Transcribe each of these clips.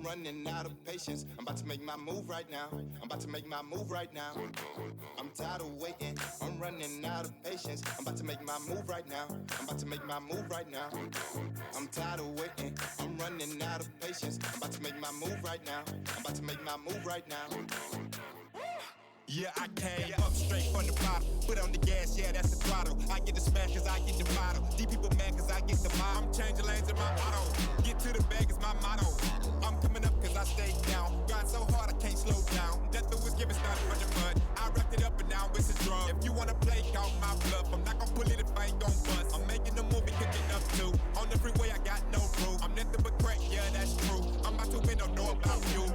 Running out of patience, I'm about to make my move right now. I'm about to make my move right now. I'm tired of waiting, I'm running out of patience. I'm about to make my move right now. I'm about to make my move right now. I'm tired of waiting, I'm running out of patience. I'm about to make my move right now. I'm about to make my move right now. Yeah, I came up straight from the bottom. Put on the gas, yeah, that's the throttle. I get the smash cause I get the bottle. These people mad cause I get the mile. I'm changing lanes in my auto. Get to the bag is my motto. I'm coming up cause I stay down. Grind so hard I can't slow down. Death was given, started from the mud. I wrapped it up and now it's a drug. If you wanna play, count my bluff. I'm not gonna pull it if I ain't gon' bust. I'm making a movie, cooking up too. On the freeway, I got no proof. I'm nothing but crack, yeah, that's true. I'm about to win, don't know about you.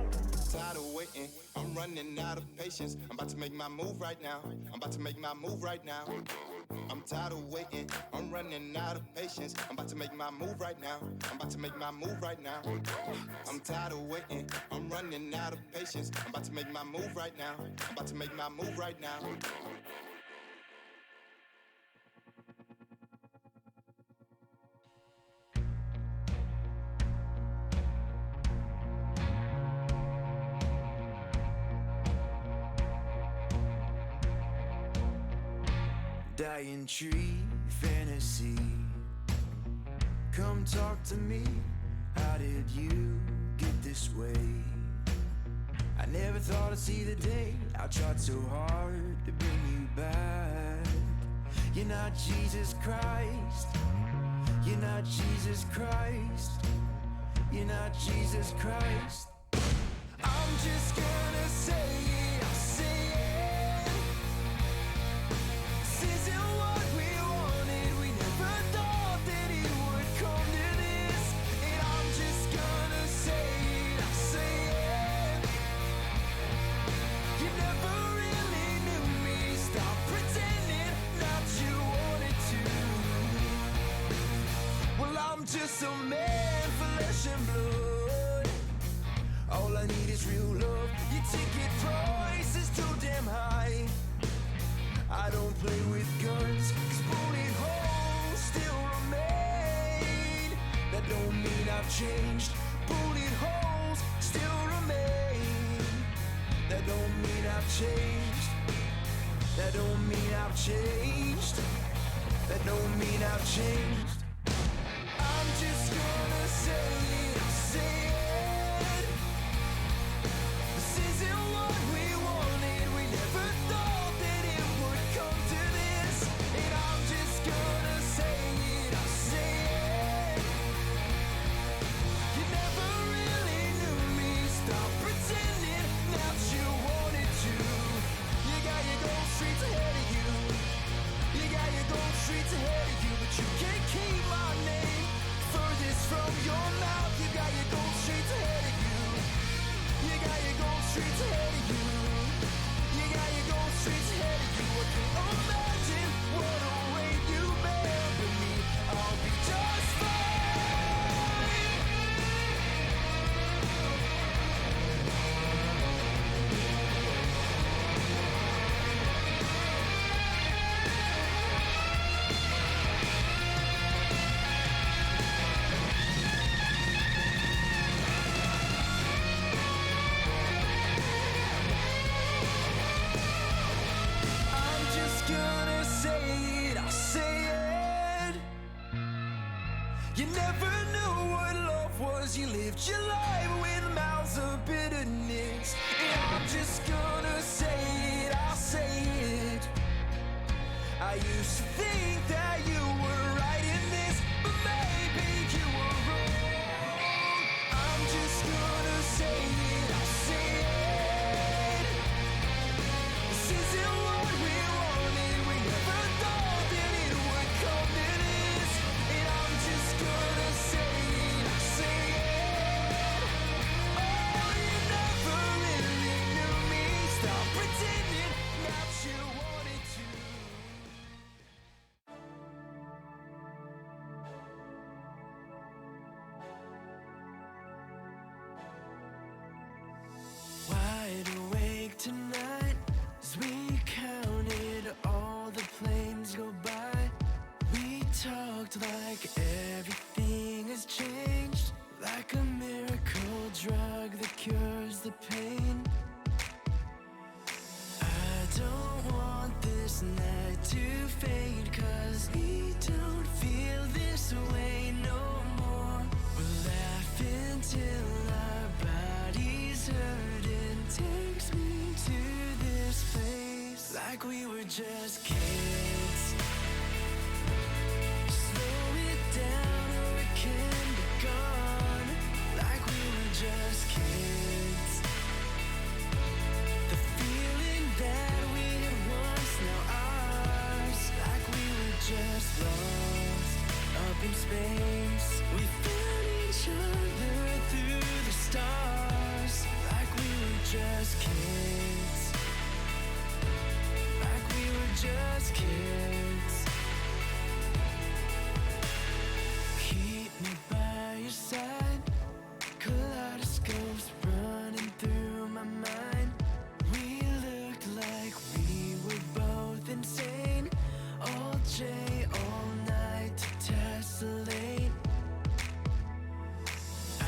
Tired of waiting, I'm running out of patience. I'm about to make my move right now. I'm about to make my move right now. I'm tired of waiting, I'm running out of patience. I'm about to make my move right now. I'm about to make my move right now. I'm tired of waiting, I'm running out of patience. I'm about to make my move right now. I'm about to make my move right now. Dying tree fantasy, come talk to me. How did you get this way? I never thought I'd see the day. I tried so hard to bring you back. You're not Jesus Christ. You're not Jesus Christ. You're not Jesus Christ. I'm just gonna say it, I'll say it. Just a man, flesh and blood. All I need is real love. Your ticket price is too damn high. I don't play with guns, 'cause bullet holes still remain. That don't mean I've changed. Bullet holes still remain. That don't mean I've changed. That don't mean I've changed. That don't mean I've changed. I'm just gonna say it, I'll say it. This isn't what we wanted. We never thought that it would come to this. And I'm just gonna say it, I'll say it. You never really knew me. Stop pretending that you wanted to. You got your gold streets ahead of you. You got your gold streets ahead of you, but you can't keep were just kids. Slow it down or it can be gone. Like we were just kids. The feeling that we had once now ours. Like we were just lost up in space. We found each other through the stars. Like we were just kids. Like we were just kids. Keep me by your side. Kaleidoscopes running through my mind. We looked like we were both insane. All day, all night to tessellate. I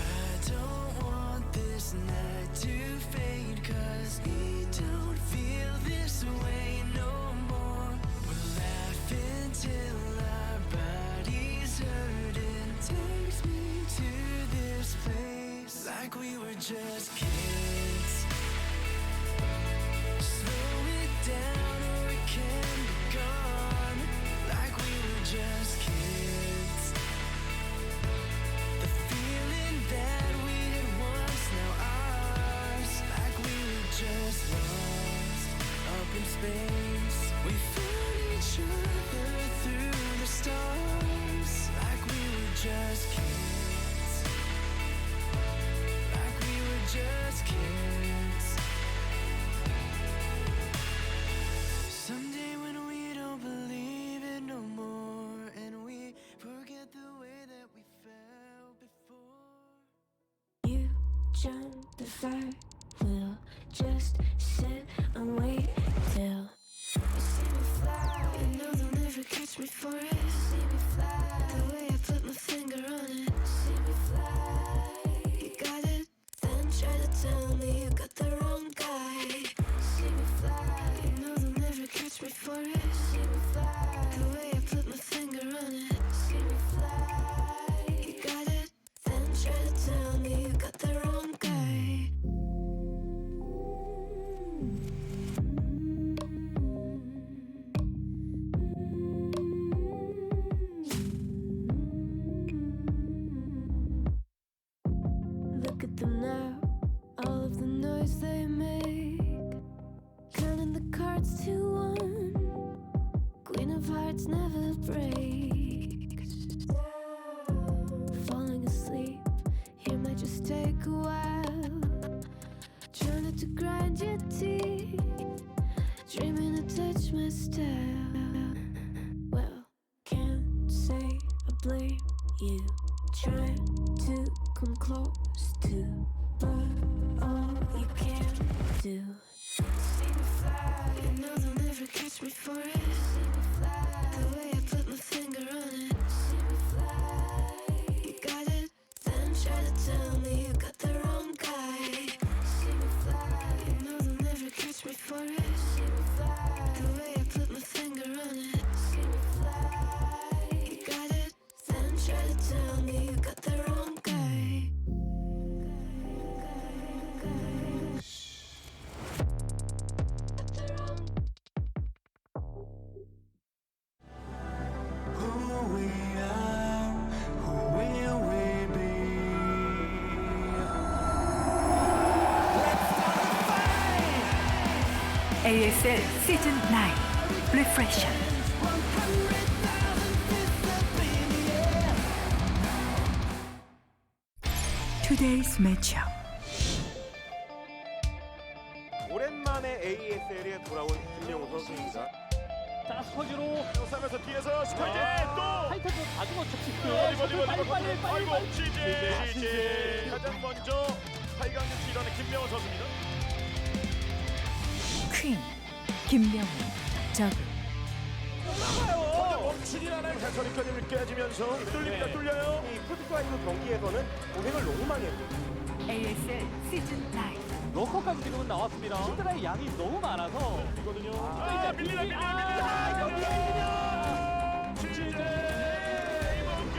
don't want this night to fade, 'cause we don't feel this way no more. We're laughing till our bodies hurting. Takes me to this place. Like we were just kids. Slow it down or it can be gone. Like we were just kids. The feeling that we had once now ours. Like we were just lost up in space. We found each other through the stars. Like we were just kids. Like we were just kids. Someday when we don't believe it no more, and we forget the way that we felt before. You jump the fire, we'll just sit and wait till you see me fly. You know they'll never catch me for it. See me fly, the way I put my finger on it. See me fly, you got it, then try to tell me you got the wrong guy. See me fly, you know they'll never catch me for it. See me fly, the way I put my finger on it. See me fly, you got it, then try to tell me you got the wrong guy. Look at them now, all of the noise they make. Counting the cards to one. Queen of hearts never breaks. Falling asleep, here might just take a while. Trying not to grind your teeth. Dreaming to touch my style. Well, can't say I blame you. Trying to come close to, but all you can do. See me fly, you know they'll never catch me for it. See me fly, the way I put my finger on it. See me fly, you got it, then try to tell me you got the wrong guy. See me fly, you know they'll never catch me for it. See me fly, the way I put my finger on it. See me fly, you got it, then try to tell me you got the wrong guy. Who we are, who will we be? ASL 시즌 9 Reflection. Today's matchup. 오랜만에 ASL에 돌아온 김명호 선수입니다. 자, 스커지로 싸면서 뒤에서 스커지 또 타이틀도 가지고 쳤지. 아이고 CJ 가장 먼저 8강 진출 일어나는 김명호 선수입니다. 퀸 김명훈 저그. 멈추질 않아요. 해설이까지 깨지면서 뚫립니다. 뚫려요. 이 프로토스와 있는 경기에서는 고생을 너무 많이 했죠. ASL 시즌 9. 러커까지 지금은 나왔습니다. 히드라의 양이 너무 많아서 이거든요. 이제 밀리다. CJ 이몽규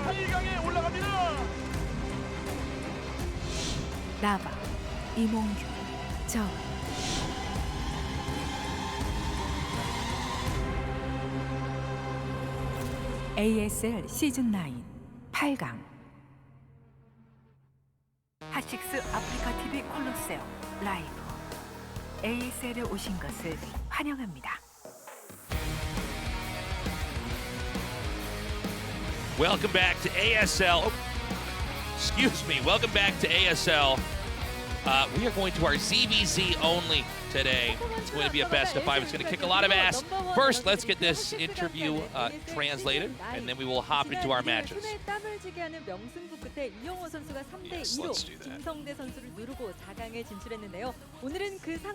8강에 올라갑니다. 나바 이몽규 저그. ASL 시즌 9 8강 핫식스 아프리카 TV 콜로세움 라이브 ASL에 오신 것을 환영합니다. Welcome back to ASL. Excuse me. Welcome back to ASL. We are going to our ZVZ only today. It's going to be a best of 5. It's going to kick a lot of ass. First, let's get this interview translated, and then we will hop into our matches.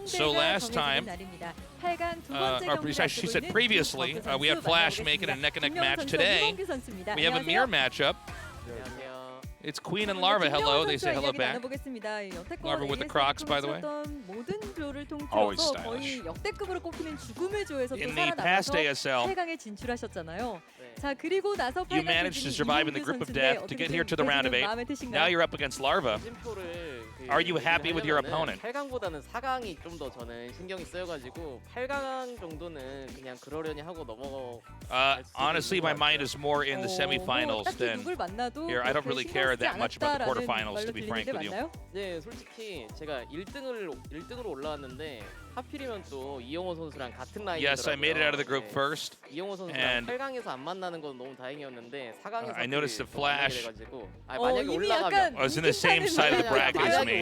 So last time, she said previously, we had Flash making a neck-and-neck match. Today, we have a mirror matchup. It's Queen and Larva. Hello. They say hello back. Larva with the Crocs, by the way. Always stylish. In the past ASL, you managed to survive in the grip of death to get here to the round of 8. Now you're up against Larva. Are you happy with your opponent? 8강보다는 4강이 좀 더 저는 신경이 쓰여가지고 8강 정도는 그냥 그러려니 하고 넘어가. Honestly, my mind is more in the semifinals than here. I don't really care that much about the quarterfinals, to be frank with you. 네, 솔직히 제가 1등으로 올라왔는데 하필이면 또 이영호 선수랑 같은 라인이더라고요. Yes, I made it out of the group first. 이영호 선수랑 8강에서 안 만나는 건 너무 다행이었는데 4강에서 I noticed the Flash. 만약에 올라가면 I was in the same side of the bracket as me.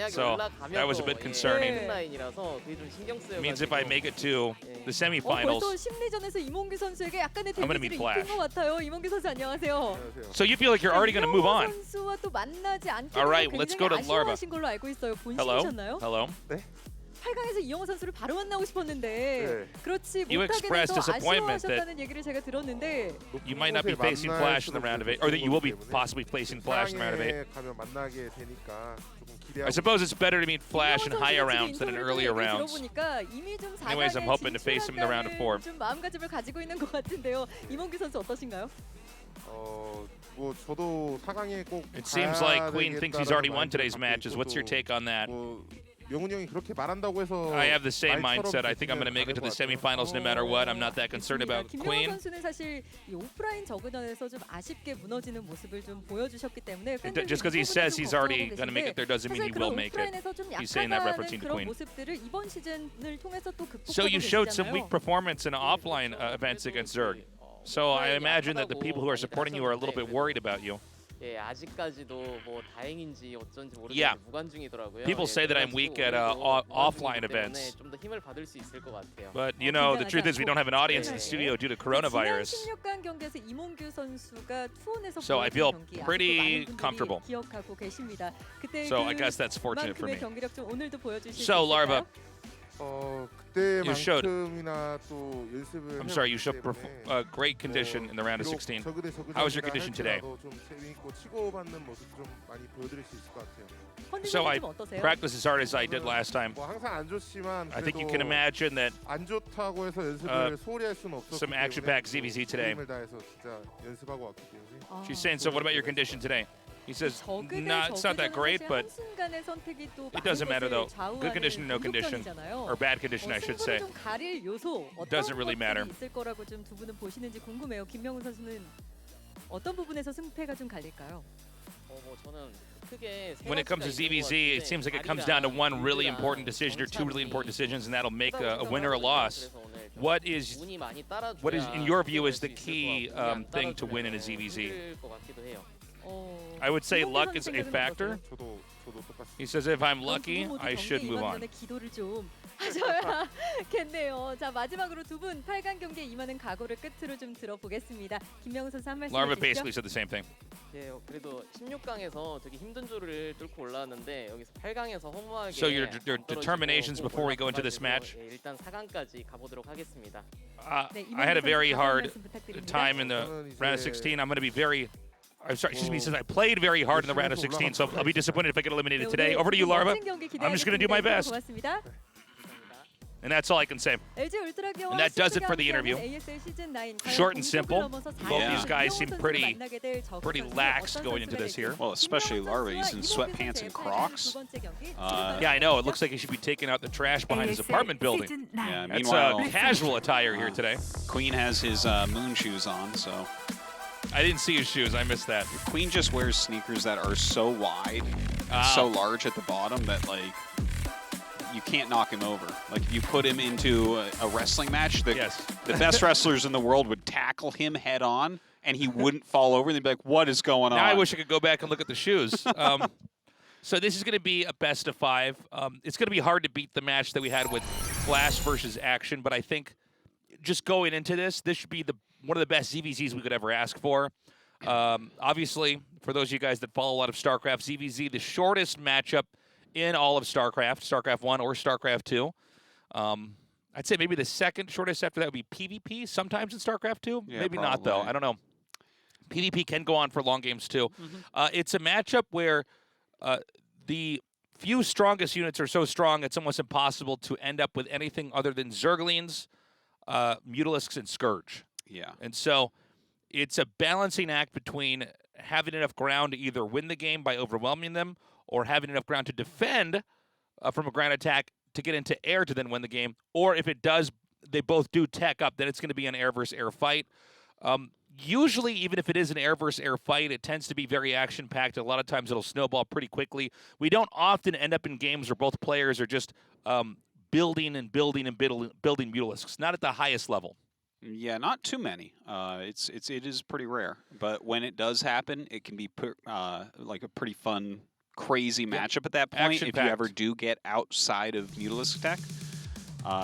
So that was a bit concerning. 라인이라서 그게 좀 신경 쓰여. Means if I make it to the semifinals, I'm going to meet Flash. So you feel like you're already going to move on? All right, let's go to Larva. Hello. Hello. 8강에서 이영호 선수를 바로 만나고 싶었는데 그렇지 못하게 돼서 아쉬워하셨다는 얘기를 제가 들었는데 you might not be facing Flash in the round of 8, or that you will be possibly facing Flash in the round of 8. I suppose it's better to meet Flash in higher rounds than in earlier rounds. Anyways, I'm hoping to face him in the round of 4. 좀 마음가짐을 가지고 있는 것 같은데요. 이몽규 선수 어떠신가요? It seems like Queen thinks he's already won today's matches. What's your take on that? I have the same mindset. I think I'm going to make it to the semifinals no matter what. I'm not that concerned about Queen. Just because he says he's already going to make it there doesn't mean he will make it. He's saying that referencing to Queen. So you showed some weak performance in offline events against Zerg. So I imagine that the people who are supporting you are a little bit worried about you. 아직까지도 뭐 다행인지 어쩐지 Yeah. 모르겠는데 무관중이더라고요. People say that I'm weak at offline events. 좀 더 힘을 받을 수 있을 것 같아요. But you know, the truth is we don't have an audience in the studio due to coronavirus. So I feel pretty comfortable. So I guess that's fortunate for me. So Larva, you showed. I'm sorry, you showed great condition in the round of 16. How was your condition today? So I practiced as hard as I did last time. I think you can imagine that some action-packed ZVZ today. She's saying, so what about your condition today? He says, it's not that great, but it doesn't matter though. Good condition, no condition, or bad condition, I should say. Doesn't really matter. When it comes to ZVZ, it seems like it comes down to one really important decision or two really important decisions, and that'll make a winner or a loss. What is, in your view, is the key thing to win in a ZVZ? I would say luck is a factor. He says if I'm lucky, I should move on. 하셔야겠네요. 자, 마지막으로 두 분 8강 경기에 임하는 각오를 끝으로 좀 들어보겠습니다. 김명훈 선수 한 말씀 Larva 해주시죠. basically said the same thing. 예, 그래도 16강에서 되게 힘든 조를 뚫고 올라왔는데 여기서 8강에서 허무하게 So your determinations before we go into this match? 일단 4강까지 가보도록 하겠습니다. I had a very hard time in the round of 16. I'm going to be very... I'm sorry, excuse me, he says I played very hard in the round of 16, so I'll be disappointed if I get eliminated today. Over to you, Larva. I'm just going to do my best. And that's all I can say. And that does it for the interview. Short and simple. Both these guys seem pretty lax going into this here. Well, especially Larva. He's in sweatpants and Crocs. Yeah, I know. It looks like he should be taking out the trash behind his apartment building. Yeah, That's meanwhile, casual attire here today. Queen has his moon shoes on, so. I didn't see his shoes. I missed that. Queen just wears sneakers that are so wide and so large at the bottom that, like, you can't knock him over. Like, if you put him into a wrestling match, the best wrestlers in the world would tackle him head on, and he wouldn't fall over. And they'd be like, what is going on? Now I wish I could go back and look at the shoes. So this is going to be a best of 5. It's going to be hard to beat the match that we had with Flash versus Action, but I think just going into this should be one of the best ZVZs we could ever ask for. Obviously, for those of you guys that follow a lot of StarCraft, ZVZ, the shortest matchup in all of StarCraft, StarCraft 1 or StarCraft 2. I'd say maybe the second shortest after that would be PvP, sometimes in StarCraft 2. Yeah, maybe probably not, though. I don't know. PvP can go on for long games, too. It's a matchup where the few strongest units are so strong it's almost impossible to end up with anything other than Zerglings, Mutalisks, and Scourge. Yeah. And so it's a balancing act between having enough ground to either win the game by overwhelming them or having enough ground to defend from a ground attack to get into air to then win the game. Or if it does, they both do tech up, then it's going to be an air versus air fight. Usually, even if it is an air versus air fight, it tends to be very action-packed. A lot of times it'll snowball pretty quickly. We don't often end up in games where both players are just building Mutalisks, not at the highest level. Yeah, not too many. It is pretty rare. But when it does happen, it can be like a pretty fun, crazy matchup at that point. If you ever do get outside of Mutalisk tech,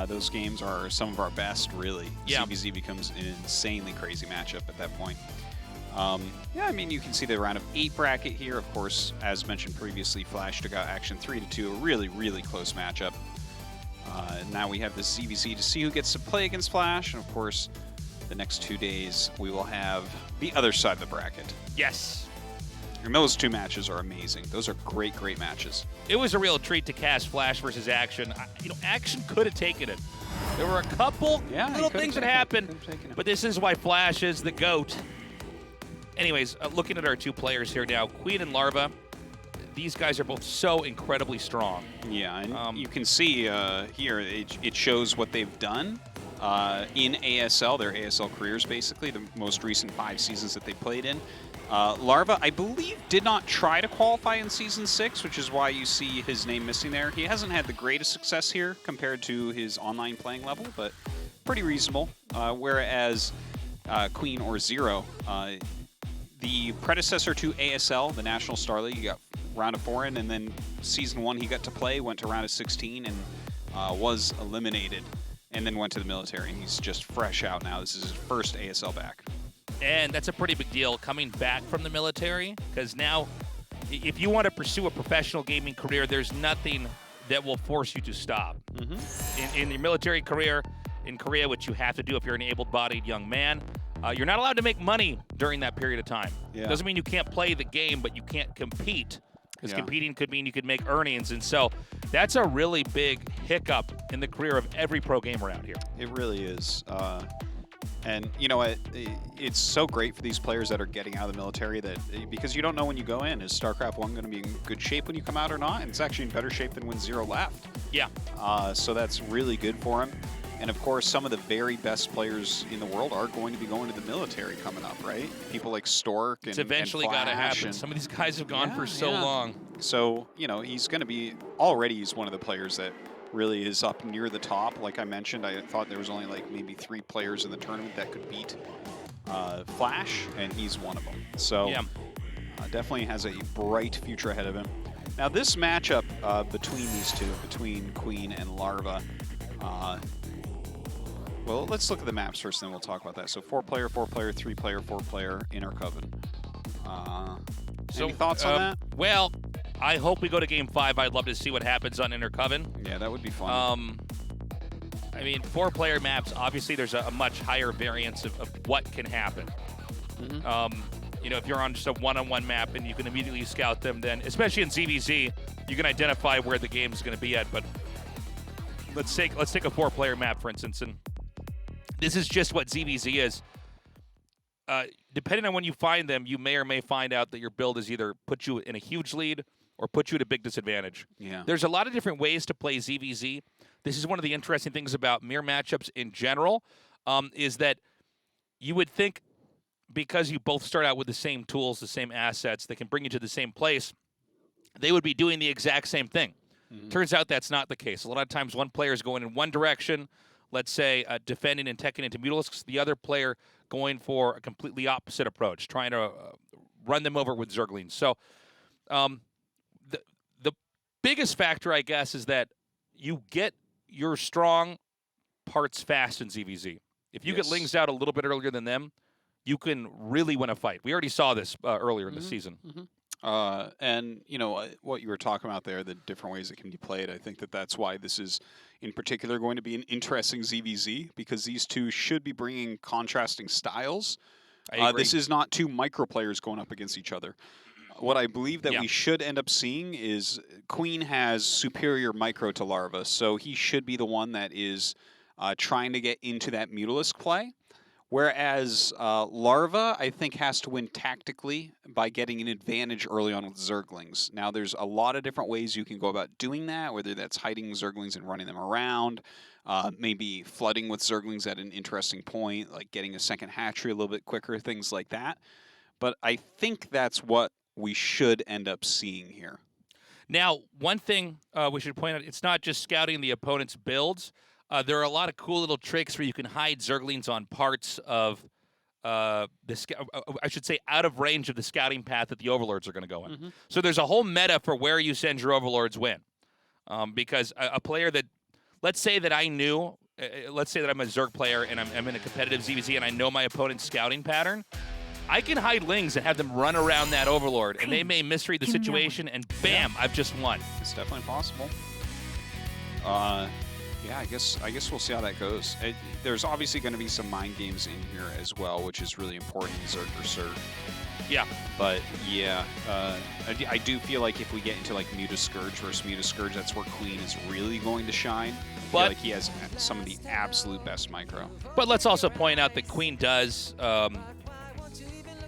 those games are some of our best, really. Yeah. ZVZ becomes an insanely crazy matchup at that point. Yeah, I mean, you can see the round of 8 bracket here. Of course, as mentioned previously, Flash took out Action 3-2, a really, really close matchup. Now we have this ZVZ to see who gets to play against Flash, and of course, the next 2 days we will have the other side of the bracket. Yes. And those 2 matches are amazing. Those are great, great matches. It was a real treat to cast Flash versus Action. Action could have taken it. There were a couple little things that happened, but this is why Flash is the GOAT. Anyways, looking at our 2 players here now, Queen and Larva, these guys are both so incredibly strong. Yeah, and you can see here, it shows what they've done in ASL, their ASL careers, basically, the most recent 5 seasons that they played in. Larva, I believe, did not try to qualify in Season 6, which is why you see his name missing there. He hasn't had the greatest success here compared to his online playing level, but pretty reasonable. Whereas Queen or Zero, the predecessor to ASL, the National StarLeague, he got round of 4 in, and then Season 1 he got to play, went to round of 16, and was eliminated, and then went to the military. He's just fresh out now. This is his first ASL back. And that's a pretty big deal, coming back from the military, because now if you want to pursue a professional gaming career, there's nothing that will force you to stop. In your military career, in Korea, which you have to do if you're an able-bodied young man, you're not allowed to make money during that period of time. Yeah. Doesn't mean you can't play the game, but you can't compete, because competing could mean you could make earnings. And so that's a really big hiccup in the career of every pro gamer out here. It really is. And you know what? It's so great for these players that are getting out of the military, that because you don't know when you go in. Is StarCraft 1 going to be in good shape when you come out or not? And it's actually in better shape than when Zero left. Yeah. So that's really good for him. And of course, some of the very best players in the world are going to be going to the military coming up, right? People like Stork and it's eventually got to happen. Some of these guys have gone for so long. So, you know, he's going to be, already he's one of the players that really is up near the top. Like I mentioned, I thought there was only like maybe 3 players in the tournament that could beat Flash, and he's one of them. So definitely has a bright future ahead of him. Now this matchup between these 2, between Queen and Larva, well, let's look at the maps first, then we'll talk about that. So 4-player, 4-player, 3-player, 4-player, Inner Coven. Any thoughts on that? Well, I hope we go to Game 5. I'd love to see what happens on Inner Coven. Yeah, that would be fun. I mean, 4-player maps, obviously there's a much higher variance of what can happen. You know, if you're on just a one-on-one map and you can immediately scout them, then, especially in ZVZ, you can identify where the game is going to be at. But let's take a 4-player map, for instance, and this is just what ZVZ is. Depending on when you find them, you may or may find out that your build is either put you in a huge lead or put you at a big disadvantage. Yeah. There's a lot of different ways to play ZVZ. This is one of the interesting things about mirror matchups in general, is that you would think because you both start out with the same tools, the same assets, that can bring you to the same place, they would be doing the exact same thing. Turns out that's not the case. A lot of times one player is going in one direction, let's say defending and teching into Mutalisks, the other player going for a completely opposite approach, trying to run them over with Zerglings. So the biggest factor, I guess, is that you get your strong parts fast in ZVZ. If you get Lings out a little bit earlier than them, you can really win a fight. We already saw this earlier in the season. And, you know, what you were talking about there, the different ways it can be played, I think that that's why this is, in particular, going to be an interesting ZVZ, because these two should be bringing contrasting styles. This is not two micro players going up against each other. What I believe that we should end up seeing is Queen has superior micro to Larva, so he should be the one that is trying to get into that Mutalisk play. Whereas Larva, I think, has to win tactically by getting an advantage early on with Zerglings. Now, there's a lot of different ways you can go about doing that, whether that's hiding Zerglings and running them around, maybe flooding with Zerglings at an interesting point, like getting a second hatchery a little bit quicker, things like that. But I think that's what we should end up seeing here. Now, one thing we should point out, it's not just scouting the opponent's builds. There are a lot of cool little tricks where you can hide Zerglings on parts of I should say out of range of the scouting path that the Overlords are going to go in. So there's a whole meta for where you send your Overlords when. Because a player that, let's say that I knew, let's say that I'm a Zerg player and I'm in a competitive ZVZ and I know my opponent's scouting pattern, I can hide Lings and have them run around that Overlord, and they may misread the situation, and bam, I've just won. It's definitely possible. Yeah, I guess we'll see how that goes. There's obviously going to be some mind games in here as well, which is really important in Zerg for Zerg. Yeah. But yeah, I do feel like if we get into like Mutascourge versus Mutascourge, that's where Queen is really going to shine. I feel like he has some of the absolute best micro. But let's also point out that Queen does.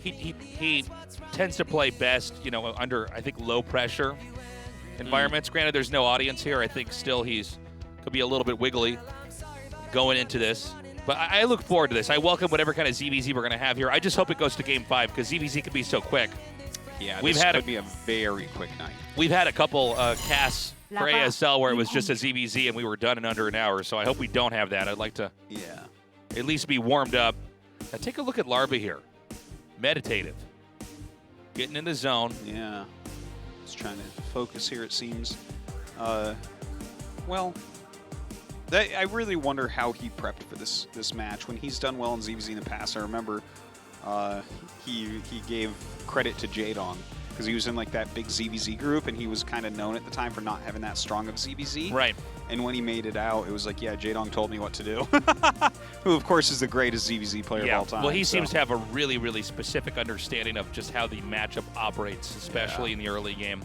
He tends to play best, you know, under, I think, low pressure environments. Granted, there's no audience here. I think still could be a little bit wiggly going into this. But I look forward to this. I welcome whatever kind of ZVZ we're going to have here. I just hope it goes to Game 5 because ZVZ can be so quick. Yeah, this could be a very quick night. We've had a couple casts for ASL where it was just a ZVZ and we were done in under an hour. So I hope we don't have that. I'd like to at least be warmed up. Now take a look at Larva here. Meditative. Getting in the zone. Yeah. Just trying to focus here, it seems. Well, I really wonder how he prepped for this match. When he's done well in ZVZ in the past, I remember he gave credit to Jaedong because he was in like that big ZVZ group, and he was kind of known at the time for not having that strong of ZVZ. Right. And when he made it out, it was like, yeah, Jaedong told me what to do. Who, of course, is the greatest ZVZ player of all time. Well, he seems to have a really, really specific understanding of just how the matchup operates, especially in the early game.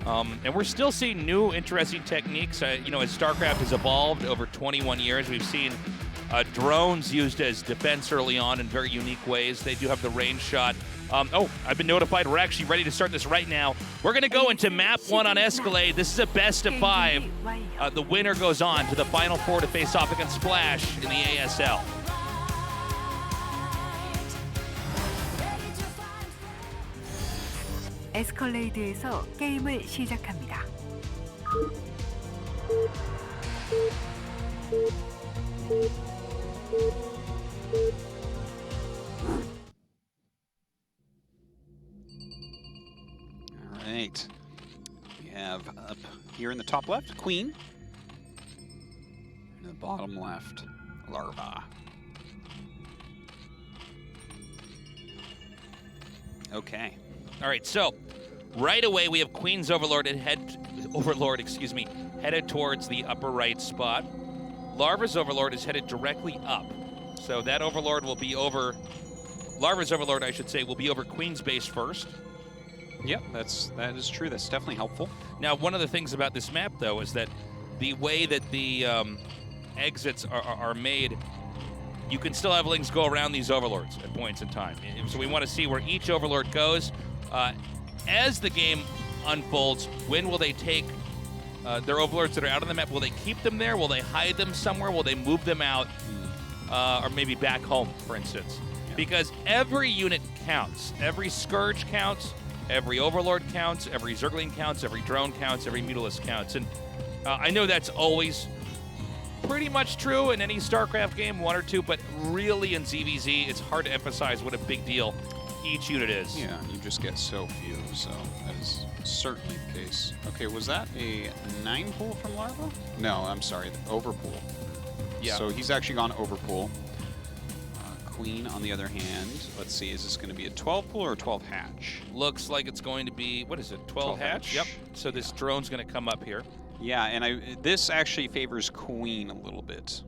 And we're still seeing new, interesting techniques. You know, as StarCraft has evolved over 21 years, we've seen drones used as defense early on in very unique ways. They do have the range shot. Oh, I've been notified. We're actually ready to start this right now. We're going to go into map 1 on Escalade. This is a best of 5. The winner goes on to the Final 4 to face off against Splash in the ASL. 에스컬레이드에서 게임을 시작합니다. All right. We have up here in the top left, Queen. In the bottom left, Larva. Okay. All right, so right away we have Queen's Overlord headed towards the upper right spot. Larva's Overlord is headed directly up. So that Overlord will be over, Larva's Overlord, I should say, will be over Queen's base first. Yep, that is true. That's definitely helpful. Now, one of the things about this map, though, is that the way that the exits are made, you can still have Lings go around these Overlords at points in time. So we want to see where each Overlord goes. As the game unfolds, when will they take their Overlords that are out on the map? Will they keep them there? Will they hide them somewhere? Will they move them out? Or maybe back home, for instance? Because every unit counts. Every Scourge counts. Every Overlord counts. Every Zergling counts. Every drone counts. Every Mutalisk counts. And I know that's always pretty much true in any StarCraft game, one or two, but really in ZVZ, it's hard to emphasize what a big deal each unit is. Yeah, you just get so few, so that is certainly the case. Okay, was that a 9 pool from Larva? No, I'm sorry, the overpool. Yeah. So he's actually gone overpool. Queen, on the other hand, let's see, is this going to be a 12 pool or a 12 hatch? Looks like it's going to be, what is it, 12 hatch? Yep. So this drone's going to come up here. Yeah, and this actually favors Queen a little bit.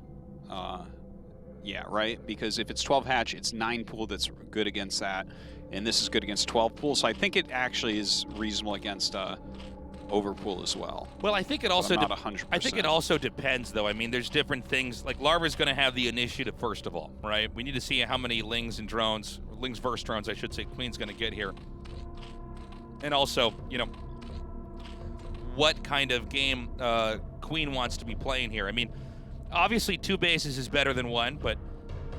Yeah, right? Because if it's 12 hatch, it's 9 pool that's good against that, and this is good against 12 pool, so I think it actually is reasonable against overpool as well. Well, I think it also not 100%. I think it also depends, though. I mean, there's different things. Like Larva's going to have the initiative first of all, right? We need to see how many Lings and drones, Lings versus drones, I should say, Queen's going to get here, and also, you know, what kind of game Queen wants to be playing here. I mean, obviously 2 bases is better than 1, but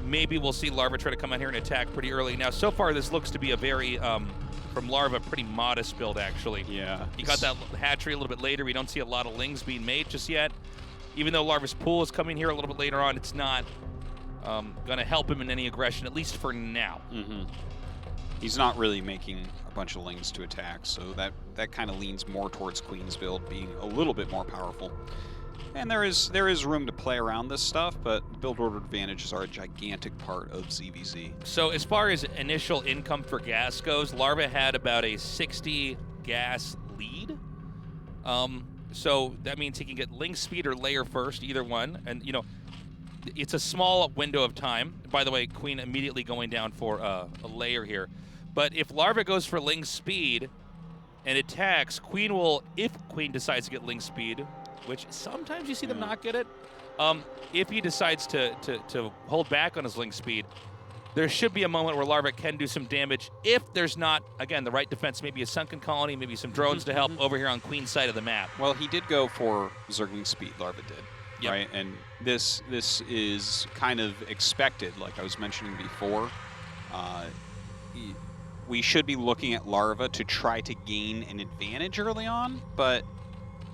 maybe we'll see Larva try to come out here and attack pretty early. Now, so far, this looks to be a very, from Larva, pretty modest build, actually. Yeah. He got that hatchery a little bit later. We don't see a lot of Lings being made just yet. Even though Larva's pool is coming here a little bit later on, it's not going to help him in any aggression, at least for now. Mm-hmm. He's not really making a bunch of Lings to attack, so that kind of leans more towards Queen's build being a little bit more powerful. And there is room to play around this stuff, but build order advantages are a gigantic part of ZVZ. So as far as initial income for gas goes, Larva had about a 60 gas lead. So that means he can get Link speed or layer first, either one. And, you know, it's a small window of time. By the way, Queen immediately going down for a layer here. But if Larva goes for Link speed and attacks, Queen will, if Queen decides to get Link speed, which sometimes you see them not get it, if he decides to hold back on his Link speed, there should be a moment where Larva can do some damage if there's not, again, the right defense, maybe a Sunken Colony, maybe some drones to help over here on Queen's side of the map. Well, he did go for Zergling speed, Larva did, right? And this is kind of expected, like I was mentioning before. We should be looking at Larva to try to gain an advantage early on, but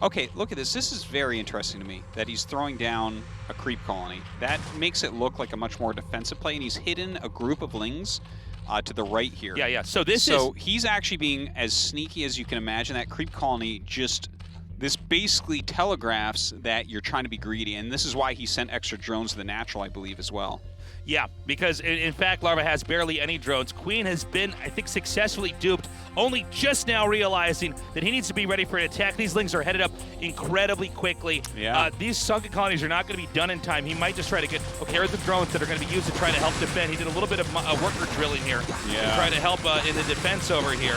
okay, look at this. This is very interesting to me, that he's throwing down a creep colony. That makes it look like a much more defensive play, and he's hidden a group of Lings to the right here. Yeah. So he's actually being as sneaky as you can imagine. That creep colony this basically telegraphs that you're trying to be greedy, and this is why he sent extra drones to the natural, I believe, as well. Yeah, because in fact, Larva has barely any drones. Queen has been, I think, successfully duped, only just now realizing that he needs to be ready for an attack. These Lings are headed up incredibly quickly. Yeah. These Sunken Colonies are not going to be done in time. He might just try to get, okay, here are the drones that are going to be used to try to help defend. He did a little bit of worker drilling here to try to help in the defense over here.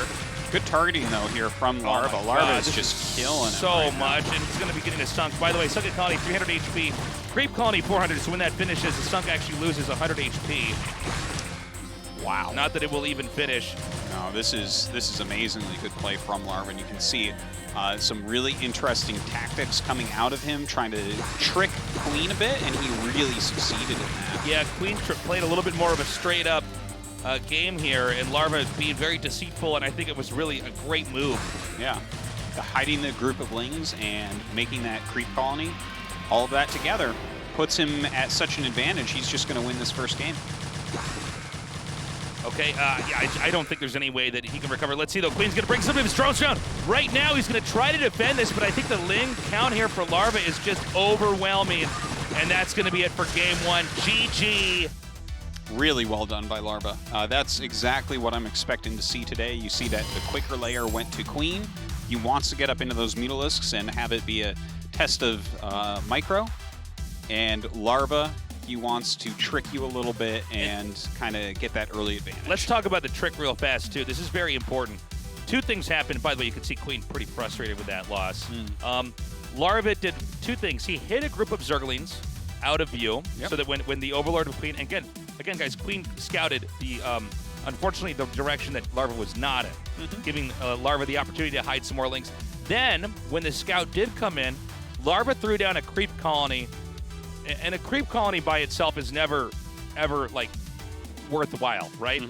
Good targeting, though, here from Larva. Larva is just killing so much, and he's going to be getting a Sunk. By the way, Sunken Colony, 300 HP. Creep Colony, 400, so when that finishes, the Sunk actually loses 100 HP. Wow. Not that it will even finish. No, this is amazingly good play from Larva, and you can see some really interesting tactics coming out of him, trying to trick Queen a bit, and he really succeeded in that. Yeah, Queen played a little bit more of a straight-up game here, and Larva being very deceitful, and I think it was really a great move. Yeah, hiding the group of Lings and making that creep colony, all of that together puts him at such an advantage. He's just going to win this first game. Okay, I don't think there's any way that he can recover. Let's see, though. Queen's going to bring some of his drones down. Right now, he's going to try to defend this, but I think the Ling count here for Larva is just overwhelming, and that's going to be it for game 1. GG. Really well done by Larva. That's exactly what I'm expecting to see today. You see that the quicker layer went to Queen. He wants to get up into those Mutalisks and have it be a test of micro. And Larva, he wants to trick you a little bit and kind of get that early advantage. Let's talk about the trick real fast, too. This is very important. 2 things happened. By the way, you can see Queen pretty frustrated with that loss. Larva did two things. He hid a group of Zerglings out of view, so that when the Overlord of Queen, and again, guys, Queen scouted the unfortunately the direction that Larva was not in, giving Larva the opportunity to hide some more links. Then when the scout did come in, Larva threw down a creep colony, and a creep colony by itself is never ever like worthwhile, right?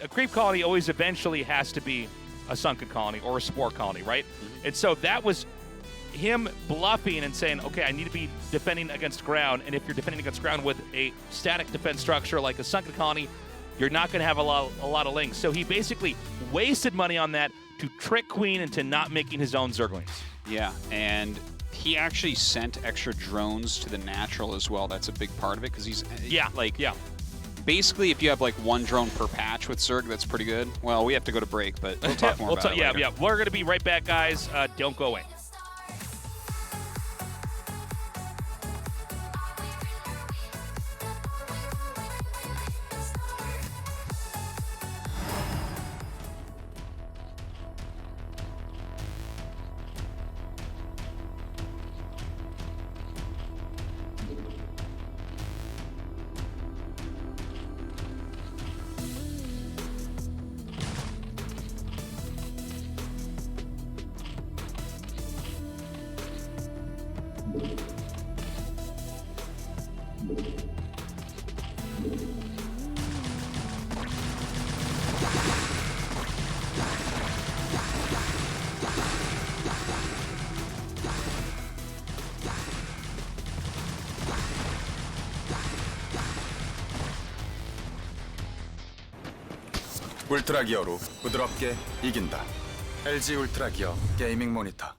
A creep colony always eventually has to be a sunken colony or a spore colony, right? And so that was him bluffing and saying, okay, I need to be defending against ground, and if you're defending against ground with a static defense structure like a sunken colony, you're not going to have a lot of links. So he basically wasted money on that to trick Queen into not making his own Zerglings. Yeah, and he actually sent extra drones to the natural as well. That's a big part of it, because he's basically, if you have like one drone per patch with Zerg, that's pretty good. Well, we have to go to break, but we'll talk more about it later. Yeah, we're going to be right back, guys. Don't go away. 울트라 기어로 부드럽게 이긴다. LG 울트라 기어 게이밍 모니터.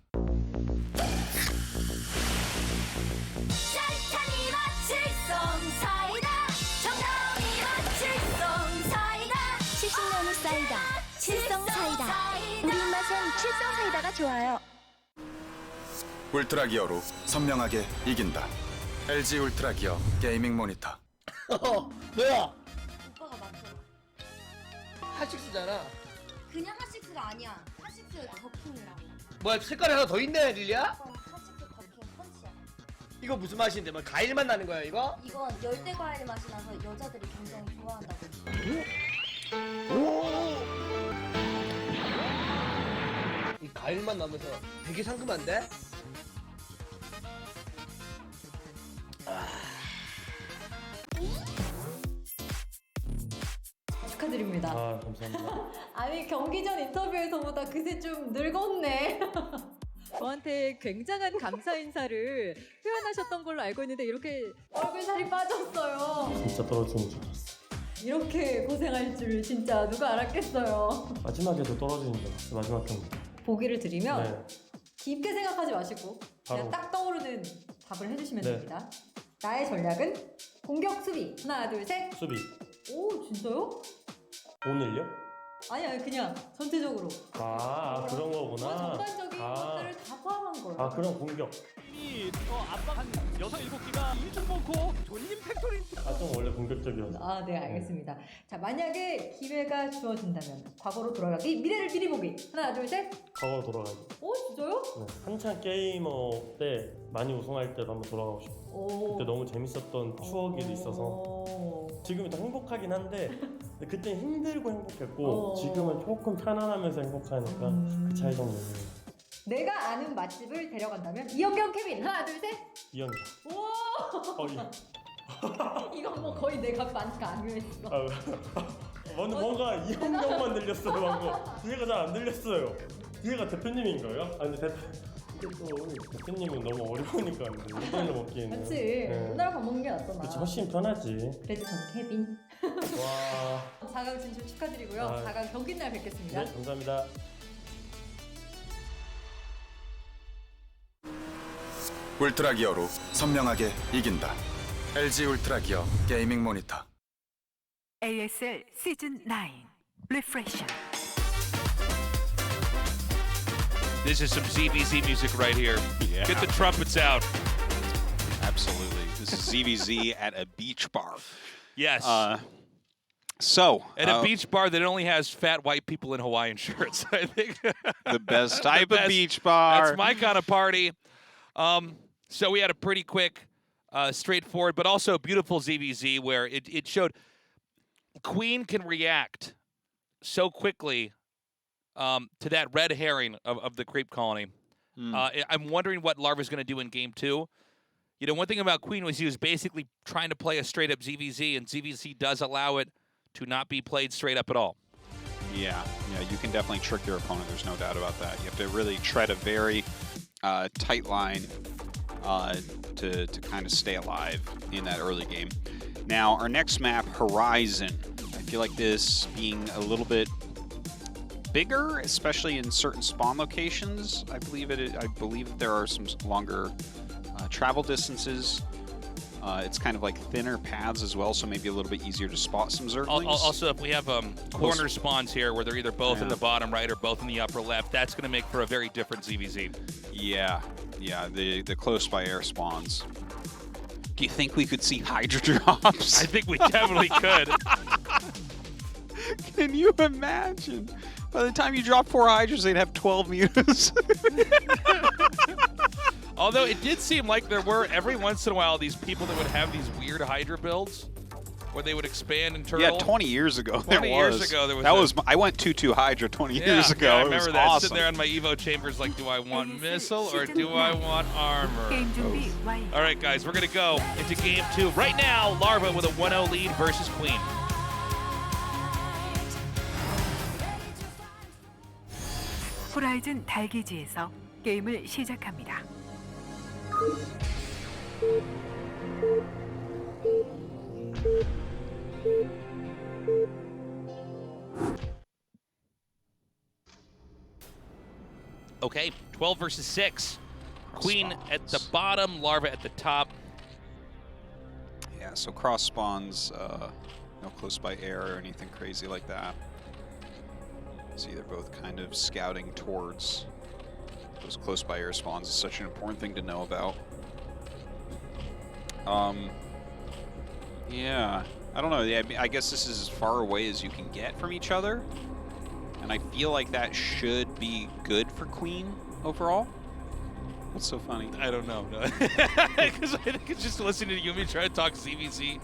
사이다, 칠성 사이다. 우리 입맛엔 칠성 사이다가 좋아요. 울트라 기어로 선명하게 이긴다. LG 울트라 기어 게이밍 모니터. 뭐야? 오빠가 맞춰. 핫식스잖아. 그냥 핫식스가 아니야. 핫식스 더킹이라고. 뭐야, 색깔이 하나 더 있네, 릴리야? 핫식스 더킹 펀치야. 이거 무슨 맛인데? 뭐 과일 맛 나는 거야, 이거? 이건 열대 과일 맛이 나서 여자들이 굉장히 좋아한다고. 이 과일 맛 나면서 되게 상큼한데? 축하드립니다. 아, 감사합니다. 아니, 경기 전 인터뷰에서보다 그새 좀 늙었네. 저한테 굉장한 감사 인사를 표현하셨던 걸로 알고 있는데 이렇게 얼굴 살이 빠졌어요. 진짜 떨어지는 줄 알았어. 이렇게 고생할 줄 진짜 누가 알았겠어요. 마지막에도 떨어지는 줄 알았어. 마지막 경기. 보기를 드리면 깊게 생각하지 마시고 그냥 바로. 딱 떠오르는 답을 해주시면 네. 됩니다. 나의 전략은 공격 수비. 하나 둘 셋. 수비. 오, 진짜요? 오늘요? 아니 그냥 전체적으로. 아, 그런 거구나. 전반적인 것들을 다 포함한 거예요. 아, 그럼 공격. 압박 한 6, 7기가 이중 먹고 존님 팩토리. 아, 좀 원래 공격적이어서. 아, 네, 알겠습니다. 자, 만약에 기회가 주어진다면 과거로 돌아가기, 미래를 미리 보기. 하나 둘 셋. 과거로 돌아가기. 오, 진짜요? 네. 한창 게이머 때 많이 우승할 때도 한번 돌아가고 싶어요. 그때 너무 재밌었던 추억이 있어서 지금이 더 행복하긴 한데 근데 그때는 힘들고 행복했고 지금은 조금 편안하면서 행복하니까 그 차이 정도는. 내가 아는 맛집을 데려간다면 이현경 케빈. 하나 둘 셋. 이현경. 우와. 이건 뭐 거의 내가 많이 강요했어. 뭔가 이현경만 들렸어요. 방금 뒤에가 잘 안 들렸어요. 뒤에가 대표님인가요? 아니 대표님은 너무 어려우니까 이걸로 먹기에는. 그치. 네. 오늘 밥 먹는 게 낫잖아. 그치, 훨씬 편하지. 그래도 전 케빈. 와. 4강 진출 축하드리고요. 4강 경기 날 뵙겠습니다. 네, 감사합니다. 울트라 기어로 선명하게 이긴다. LG 울트라 기어 게이밍 모니터. ASL 시즌 9 Refresher. This is some ZVZ music right here. Yeah. Get the trumpets out. Absolutely. This is ZVZ at a beach bar. Yes. At a beach bar that only has fat white people in Hawaiian shirts, I think. The best type of beach bar. That's my kind of party. So we had a pretty quick, straightforward, but also beautiful ZVZ where it showed Queen can react so quickly to that red herring of the creep colony. I'm wondering what Larva's going to do in game 2. You know, one thing about Queen was he was basically trying to play a straight-up ZVZ, and ZVZ does allow it to not be played straight up at all. Yeah, you can definitely trick your opponent. There's no doubt about that. You have to really tread a very tight line to kind of stay alive in that early game. Now, our next map, Horizon. I feel like this being a little bit bigger, especially in certain spawn locations. I believe there are some longer travel distances. It's kind of like thinner paths as well, so maybe a little bit easier to spot some Zerglings. Also, if we have corner spawns here where they're either both in the bottom right or both in the upper left, that's going to make for a very different ZVZ. Yeah, the close by air spawns. Do you think we could see Hydra drops? I think we definitely could. Can you imagine? By the time you drop 4 Hydras, they'd have 12 mutas. Although it did seem like there were, every once in a while, these people that would have these weird Hydra builds where they would expand and turtle. Yeah, 20 years ago 20 years ago there was I went 2-2 Hydra 20 years ago. Yeah, I it remember was that. awesome. Sitting there in my Evo chambers like, do I want missile or do I want armor? All right, guys, we're going to go into game 2. Right now, Larva with a 1-0 lead versus Queen. 호라이즌 달기지에서 게임을 시작합니다. Okay, 12 versus 6. Queen at the bottom, Larva at the top. Yeah, so cross spawns, no close by air or anything crazy like that. See, they're both kind of scouting towards those close by air spawns. Is such an important thing to know about. Yeah, I don't know. Yeah, I guess this is as far away as you can get from each other. And I feel like that should be good for Queen overall. What's so funny? I don't know. Because I think it's just listening to Yumi try to talk ZVZ.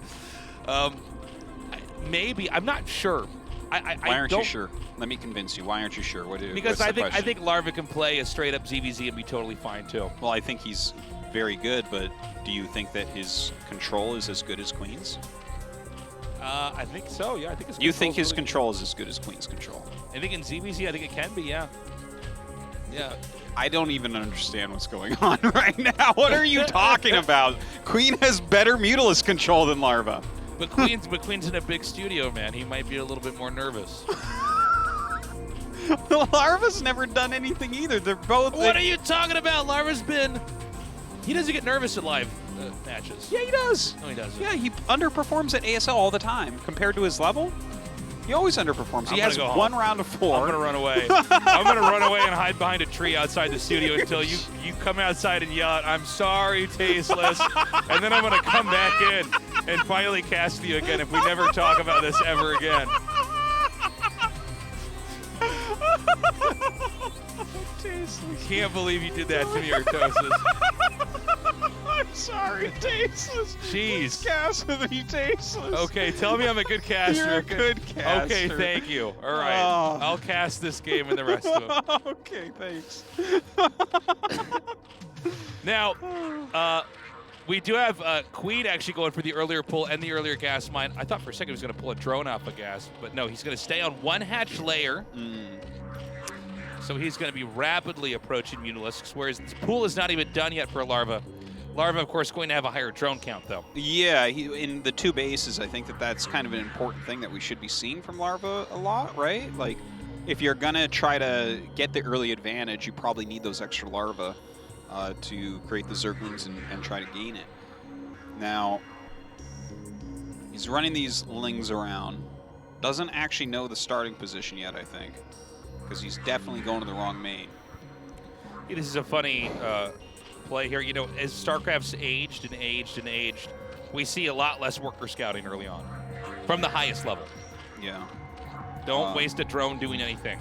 Maybe. I'm not sure. Why aren't you sure? Let me convince you. Why aren't you sure? Because I think Larva can play a straight up ZVZ and be totally fine too. Well, I think he's very good, but do you think that his control is as good as Queen's? I think so. Yeah, I think. You think his control is as good as Queen's control? I think in ZVZ, I think it can be. Yeah. Yeah. I don't even understand what's going on right now. What are you talking about? Queen has better Mutalisk control than Larva. But Queen's in a big studio, man. He might be a little bit more nervous. Larva's never done anything either. They're both. What are you talking about? Larva's been. He doesn't get nervous at live matches. Yeah, he does. No, he doesn't. Yeah, he underperforms at ASL all the time compared to his level. He always underperforms. He has one round of 4. I'm gonna run away. I'm gonna run away and hide behind a tree outside the studio until you come outside and yell out, "I'm sorry, Tasteless," and then I'm gonna come back in and finally cast you again if we never talk about this ever again. Tasteless. Can't believe you did that to me, Artosis. I'm sorry, Tasteless. Jeez. Cast with me, Tasteless. Okay, tell me I'm a good caster. You're a good caster. Okay, thank you. All right, I'll cast this game and the rest of them. Okay, thanks. Now, we do have Queen actually going for the earlier pull and the earlier gas mine. I thought for a second he was going to pull a drone off a gas, but no, he's going to stay on 1 hatch layer. So he's going to be rapidly approaching Mutalisks, whereas this pool is not even done yet for Larva. Larva, of course, going to have a higher drone count, though. Yeah, in the 2 bases, I think that's kind of an important thing that we should be seeing from Larva a lot, right? Like, if you're going to try to get the early advantage, you probably need those extra Larva to create the Zerglings and try to gain it. Now, he's running these Lings around. Doesn't actually know the starting position yet, I think, because he's definitely going to the wrong main. Yeah, this is a funny play here. You know, as StarCraft's aged and aged and aged, we see a lot less worker scouting early on from the highest level. Yeah. Don't waste a drone doing anything.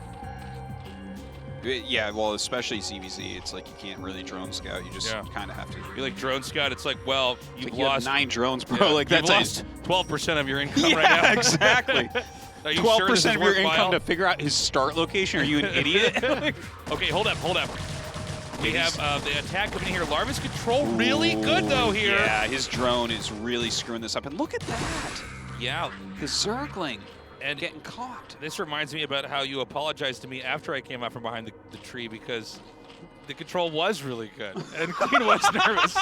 Yeah, well, especially CVZ, it's like you can't really drone scout. You just kind of have to. You're like drone scout. It's like, well, you've you lost have 9 drones, bro. Like you've that's lost 12% of your income right now. Exactly. 12% of your income to to figure out his start location. Are you an idiot? Okay, hold up. We have the attack coming in here. Larva's control really good though here. Yeah, his drone is really screwing this up. And look at that. Yeah, the circling. And getting caught. This reminds me about how you apologized to me after I came out from behind the tree because the control was really good and Queen was nervous.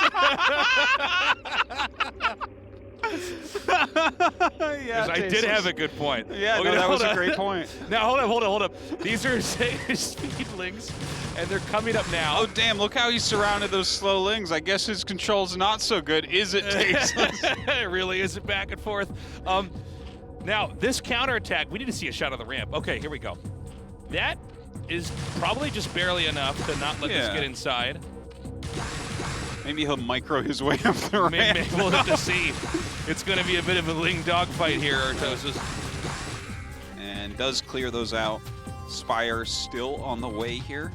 Yeah, I did have a good point. Yeah, okay, no, that was a great point. Now hold up. These are speedlings and they're coming up now. Oh damn, look how he surrounded those slow lings. I guess his control's not so good, is it, Tasteless? It really isn't back and forth. Now, this counterattack, we need to see a shot of the ramp. Okay, here we go. That is probably just barely enough to not let this get inside. Maybe he'll micro his way up the ramp. Maybe we'll have to see. It's going to be a bit of a ling dogfight here, Artosis. And does clear those out. Spire still on the way here.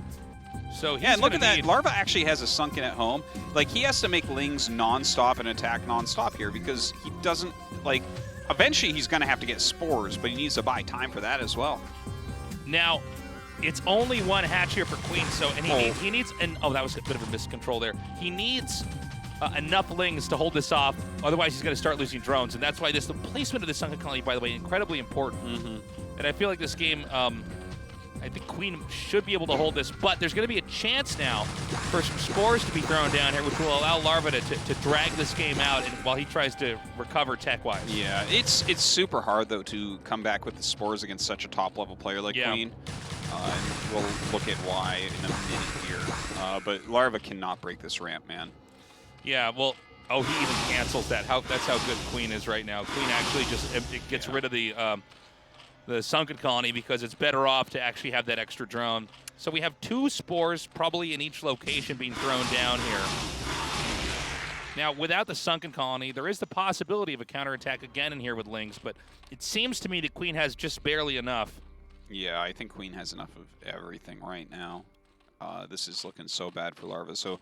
So yeah, and look at that. Larva actually has a sunken at home. Like, he has to make lings non-stop and attack non-stop here because he doesn't, like... Eventually, he's going to have to get spores, but he needs to buy time for that as well. Now, it's only one hatch here for Queen, so and he needs and that was a bit of a miscontrol there. He needs enough lings to hold this off, otherwise he's going to start losing drones, and that's why the placement of the sunken colony, by the way, incredibly important. And I feel like this game, I think Queen should be able to hold this, but there's going to be a chance now for some spores to be thrown down here, which will allow Larva to drag this game out and while he tries to recover tech-wise. Yeah, it's super hard, though, to come back with the spores against such a top-level player like Queen. And we'll look at why in a minute here. But Larva cannot break this ramp, man. Yeah, well, he even cancels that. That's how good Queen is right now. Queen actually just gets rid of the sunken colony because it's better off to actually have that extra drone. So we have 2 spores probably in each location being thrown down here. Now, without the sunken colony, there is the possibility of a counterattack again in here with lings, but it seems to me that Queen has just barely enough. Yeah, I think Queen has enough of everything right now. This is looking so bad for Larva. So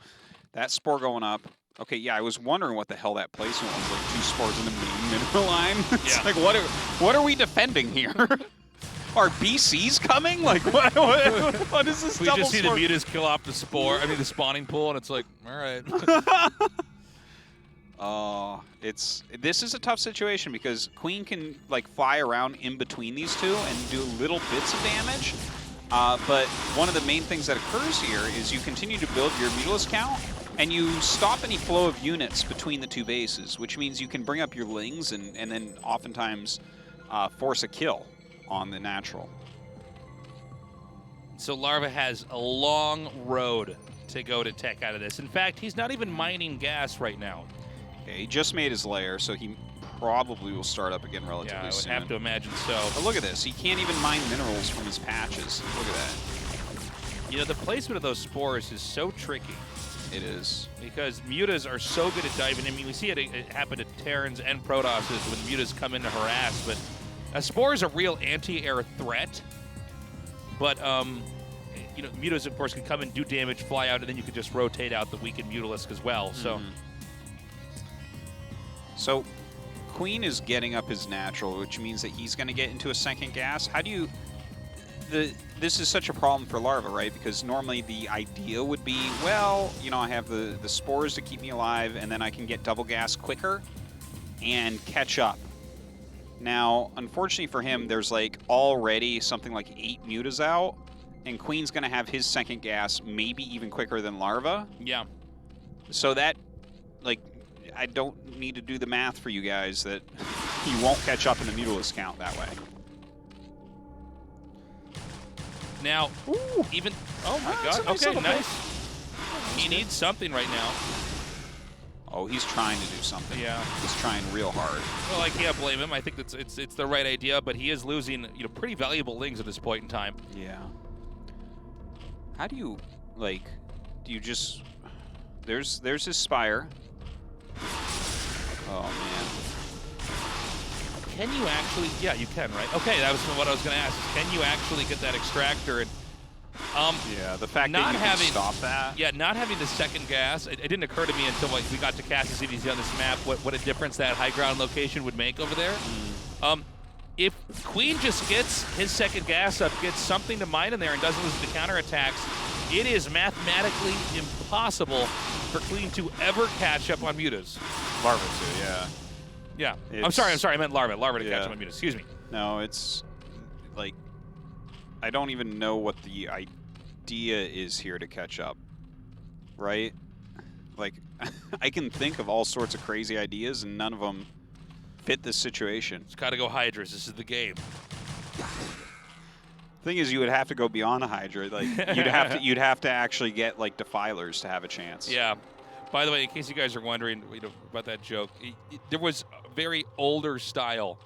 that spore going up. Okay, yeah, I was wondering what the hell that placement was, like 2 spores in the main mineral line. It's like, what are we defending here? Are BCs coming? Like, what is this we double just see spore? the mutas kill off the spore, the spawning pool, and it's like, all right. This is a tough situation because Queen can, like, fly around in between these two and do little bits of damage. But one of the main things that occurs here is you continue to build your Mutalisk count, and you stop any flow of units between the 2 bases, which means you can bring up your lings and then oftentimes force a kill on the natural. So Larva has a long road to go to tech out of this. In fact, he's not even mining gas right now. Okay, he just made his lair, so he probably will start up again relatively soon. Yeah, I would have to imagine so. But look at this. He can't even mine minerals from his patches. Look at that. The placement of those spores is so tricky. It is. Because mutas are so good at diving. I mean, we see it happen to Terrans and Protosses when mutas come in to harass, but a spore is a real anti-air threat. But, mutas, of course, can come and do damage, fly out, and then you can just rotate out the weakened Mutalisk as well. So Queen is getting up his natural, which means that he's going to get into a second gas. How do you... This is such a problem for Larva, right? Because normally the idea would be, well, I have the spores to keep me alive, and then I can get double gas quicker and catch up. Now, unfortunately for him, there's like already something like 8 mutas out, and Queen's going to have his second gas maybe even quicker than Larva. Yeah. So that, like, I don't need to do the math for you guys that he won't catch up in the Mutalisk count that way. Now, even... Oh, my God. Okay, nice. He needs something right now. Oh, he's trying to do something. Yeah. He's trying real hard. Well, I can't blame him. I think it's the right idea, but he is losing, pretty valuable lings at this point in time. Yeah. How do you, like, do you just... There's his Spire. Oh, man. Can you actually... Yeah, you can, right? Okay, that was what I was going to ask. Can you actually get that extractor? And Yeah, the fact not that you having, can stop that. Yeah, not having the second gas, it didn't occur to me until like we got to Cassis CVZ on this map what a difference that high ground location would make over there. If Queen just gets his second gas up, gets something to mine in there, and doesn't lose the counterattacks, it is mathematically impossible for Queen to ever catch up on Mutas. Larva too, yeah. Yeah. I'm sorry, I meant Larva. Larva to catch up on Mutas, excuse me. No, it's like, I don't even know what the idea is here to catch up, right? Like, I can think of all sorts of crazy ideas, and none of them fit this situation. It's got to go Hydras. This is the game. Thing is, you would have to go beyond the Hydra. Like, you'd have to actually get like Defilers to have a chance. Yeah. By the way, in case you guys are wondering about that joke, there was a very older style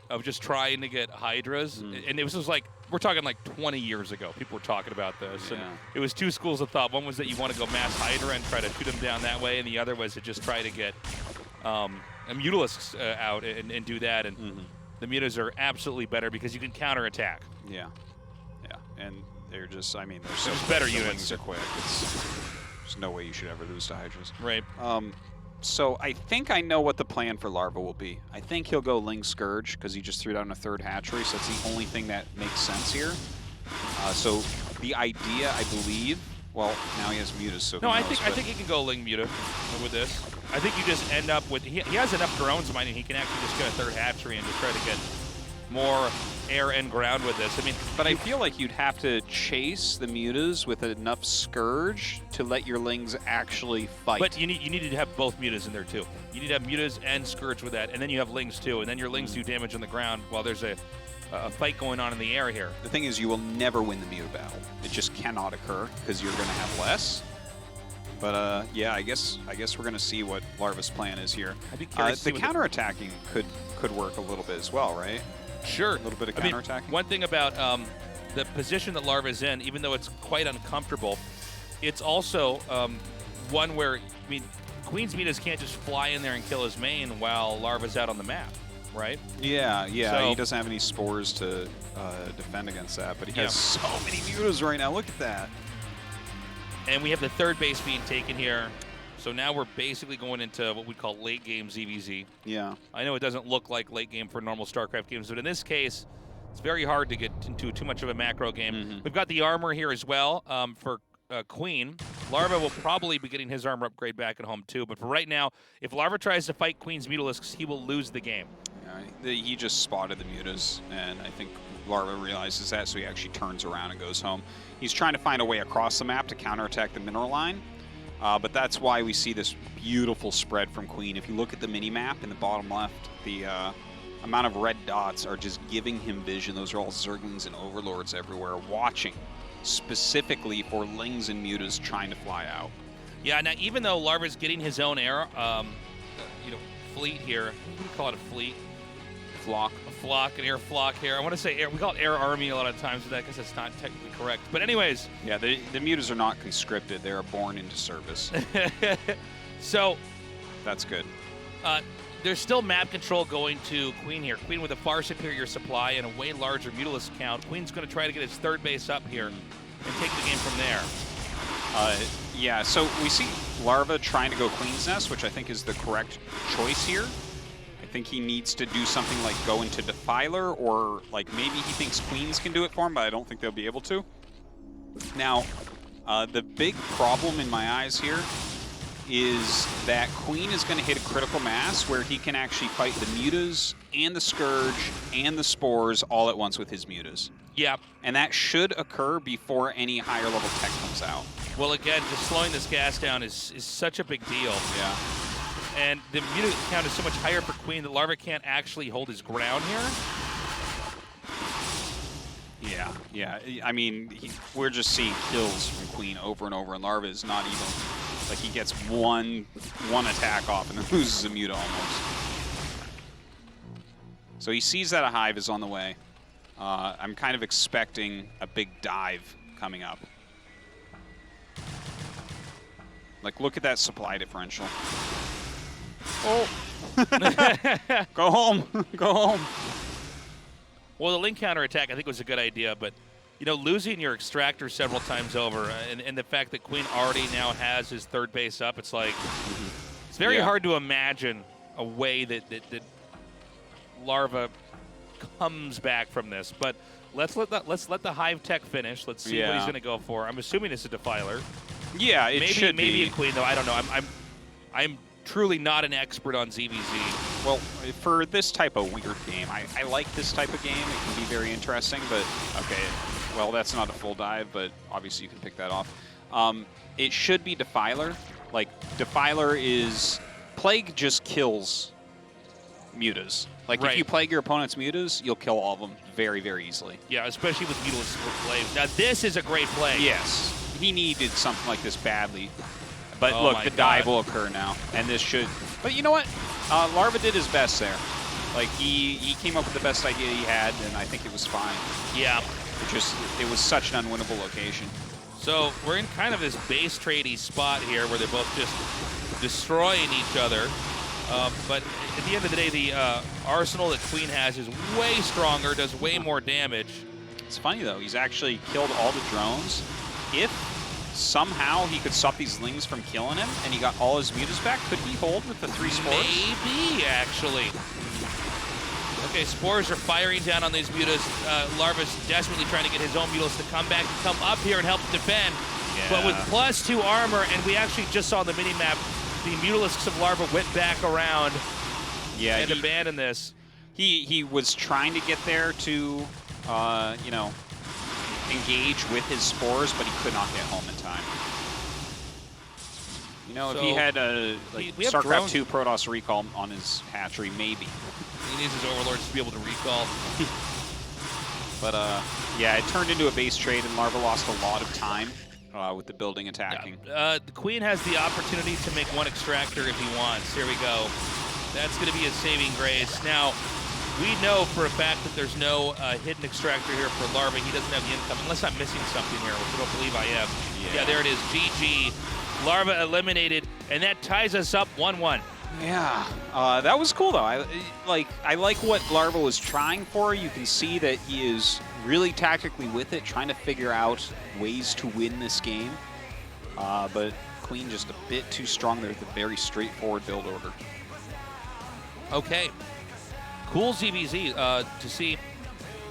of just trying to get Hydras, and it was just like, we're talking like 20 years ago. People were talking about this, and it was two schools of thought. One was that you want to go mass Hydra and try to shoot them down that way, and the other was to just try to get Mutalisks out and do that. And the Mutas are absolutely better because you can counterattack. Yeah, and they're just, I mean, they're so just better units. Wings are quick. There's no way you should ever lose to Hydras. Right. So I think I know what the plan for Larva will be. I think he'll go Ling Scourge because he just threw down a third hatchery, so that's the only thing that makes sense here. So the idea, I believe, well, now he has Mutas, so no, I think he can go Ling Muta with this. I think you just end up with, he has enough drones mining, he can actually just get a third hatchery and just try to get more air and ground with this. I mean, but I feel like you'd have to chase the Mutas with enough Scourge to let your Lings actually fight. But you need to have both Mutas in there too. You need to have Mutas and Scourge with that, and then you have Lings too, and then your Lings do damage on the ground while there's a fight going on in the air here. The thing is, you will never win the Muta battle. It just cannot occur because you're going to have less. But yeah, I guess we're going to see what Larva's plan is here. The counterattacking could work a little bit as well, right? Sure. A little bit of counterattacking. One thing about the position that Larva's in, even though it's quite uncomfortable, it's also one where, I mean, Queen's Mutas can't just fly in there and kill his main while Larva's out on the map, right? Yeah, So, he doesn't have any spores to defend against that, but he has so many Mutas right now. Look at that. And we have the third base being taken here. So now we're basically going into what we call late game ZVZ. Yeah. I know it doesn't look like late game for normal StarCraft games, but in this case, it's very hard to get into too much of a macro game. We've got the armor here as well for Queen. Larva will probably be getting his armor upgrade back at home too, but for right now, if Larva tries to fight Queen's Mutalisks, he will lose the game. Yeah, he just spotted the Mutas, and I think Larva realizes that, so he actually turns around and goes home. He's trying to find a way across the map to counterattack the mineral line. But that's why we see this beautiful spread from Queen. If you look at the mini-map in the bottom left, the amount of red dots are just giving him vision. Those are all Zerglings and Overlords everywhere, watching specifically for Lings and Mutas trying to fly out. Yeah, now even though Larva's getting his own air, fleet here, what do you call it, a fleet? Flock. A flock, an air flock here. I want to say air, we call it air army a lot of times, but I guess that's not technically correct. But anyways. Yeah, the Mutas are not conscripted. They are born into service. So. That's good. There's still map control going to Queen here. Queen with a far superior supply and a way larger Mutalisk count. Queen's going to try to get his third base up here and take the game from there. Yeah, so we see Larva trying to go Queen's Nest, which I think is the correct choice here. I think he needs to do something like go into Defiler, or like maybe he thinks Queens can do it for him, but I don't think they'll be able to. Now, the big problem in my eyes here is that Queen is going to hit a critical mass where he can actually fight the Mutas and the Scourge and the Spores all at once with his Mutas. Yep. And that should occur before any higher level tech comes out. Well, again, just slowing this gas down is such a big deal. Yeah. And the Muta count is so much higher for Queen that Larva can't actually hold his ground here. Yeah. I mean, we're just seeing kills from Queen over and over, and Larva is not even, like, he gets one attack off and then loses a Muta almost. So he sees that a hive is on the way. I'm kind of expecting a big dive coming up. Like, look at that supply differential. Oh. Go home. Go home. Well, the Link counterattack I think was a good idea, but you know, losing your extractor several times over, and the fact that Queen already now has his third base up, it's like it's very hard to imagine a way that Larva comes back from this. But let's let the Hive Tech finish. Let's see what he's going to go for. I'm assuming it's a Defiler. Yeah, it should be. Maybe a Queen though. I don't know. I'm truly not an expert on ZVZ. Well, for this type of weird game, I like this type of game. It can be very interesting, but okay. Well, that's not a full dive, but obviously you can pick that off. It should be Defiler. Like, Defiler is... Plague just kills mutas. Like, if you plague your opponent's mutas, you'll kill all of them very, very easily. Yeah, especially with mutas plays. Now, this is a great play. Yes. He needed something like this badly. But Oh look, my the dive will occur now, and this should... But you know what? Larva did his best there. Like, he came up with the best idea he had, and I think it was fine. Yeah. It was such an unwinnable location. So we're in kind of this base tradey spot here where they're both just destroying each other. But at the end of the day, the arsenal that Queen has is way stronger, does way more damage. It's funny, though. He's actually killed all the drones. If somehow he could stop these Lings from killing him and he got all his mutas back, could he hold with the 3 spores? Maybe, actually. Okay, spores are firing down on these mutas. Larva's desperately trying to get his own mutas to come back, come up here and help defend. Yeah. But with +2 armor, and we actually just saw on the minimap, the Mutalisks of Larva went back around and abandoned this. He was trying to get there to, you know, engage with his spores, but he could not get home in time. You know, if he had a StarCraft 2 Protoss recall on his hatchery, maybe. He needs his Overlords to be able to recall. But yeah, it turned into a base trade, and Larva lost a lot of time with the building attacking. The Queen has the opportunity to make 1 extractor if he wants. Here we go. That's going to be a saving grace. Now, we know for a fact that there's no hidden extractor here for Larva. He doesn't have the income, unless I'm missing something here, which I don't believe I am. Yeah, there it is. GG. Larva eliminated, and that ties us up 1-1. Yeah, that was cool though. I like what Larva was trying for. You can see that he is really tactically with it, trying to figure out ways to win this game. But Queen just a bit too strong there with a very straightforward build order. Okay, cool ZVZ to see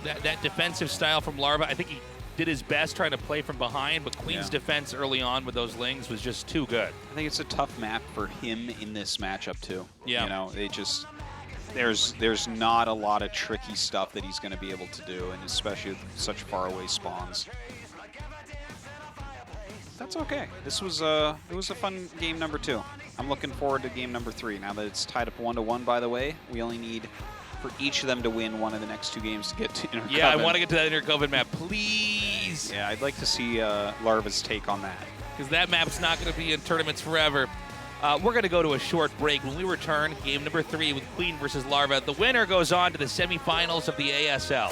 that defensive style from Larva. I think he did his best trying to play from behind, but Queen's defense early on with those Lings was just too good. I think it's a tough map for him in this matchup too. Yeah. You know, they just there's not a lot of tricky stuff that he's going to be able to do, and especially with such far away spawns. That's okay. This was it was a fun game number 2. I'm looking forward to game number 3. Now that it's tied up 1-1, by the way, we only need for each of them to win one of the next 2 games to get to Intercoven. Yeah, I want to get to that Intercoven map, please. Yeah, I'd like to see Larva's take on that. Because that map's not going to be in tournaments forever. We're going to go to a short break. When we return, game number 3 with Queen versus Larva. The winner goes on to the semifinals of the ASL.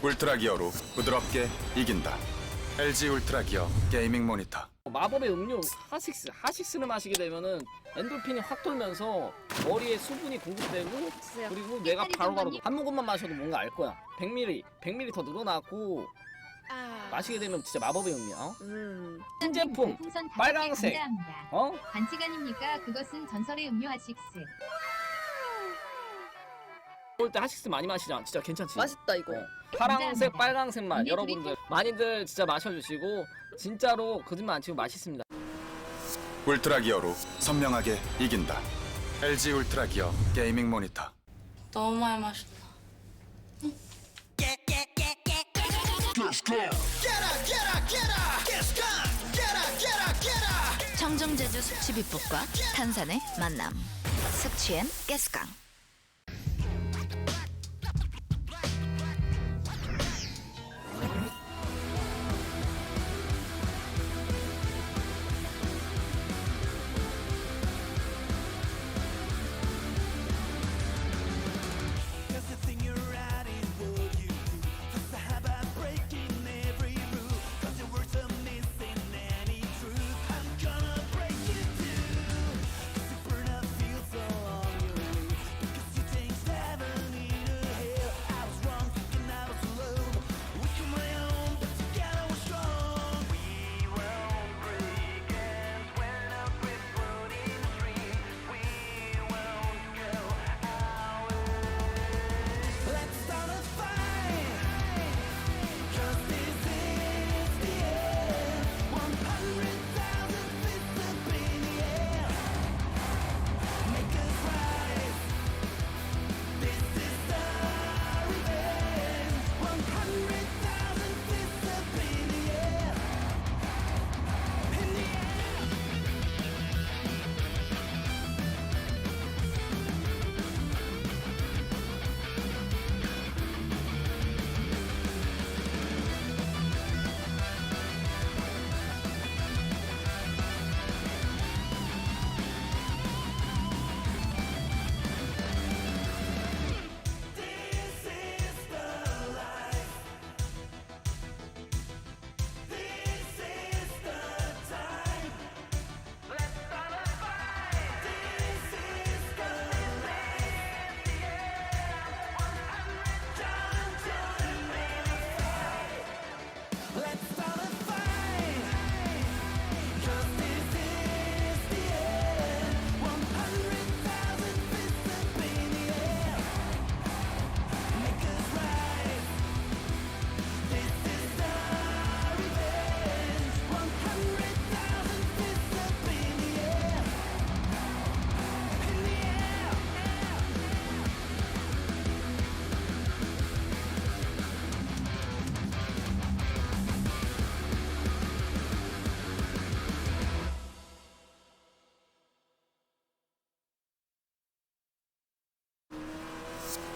울트라 기어로 부드럽게 이긴다. LG 울트라 기어 게이밍 모니터. 마법의 음료 하식스를 마시게 되면은 엔돌핀이 확 돌면서 머리에 수분이 공급되고 그리고 뇌가 바로바로 한 모금만 마셔도 뭔가 알 거야. 100ml 더 늘어나고 마시게 되면 진짜 마법의 음료. 신제품 빨강색. 반칙 아닙니까? 그것은 전설의 음료 하식스. 볼 때 하식스 많이 마시자. 진짜 괜찮지? 맛있다 이거. 파랑색, 빨강색 맛 여러분들 많이들 진짜 마셔주시고 진짜로 거짓말 안 치고 맛있습니다. 울트라 기어로 선명하게 이긴다. LG 울트라 기어 게이밍 모니터. 너무 많이 마셨다. 청정제주 숙취비법과 탄산의 만남. 숙취엔 가스강.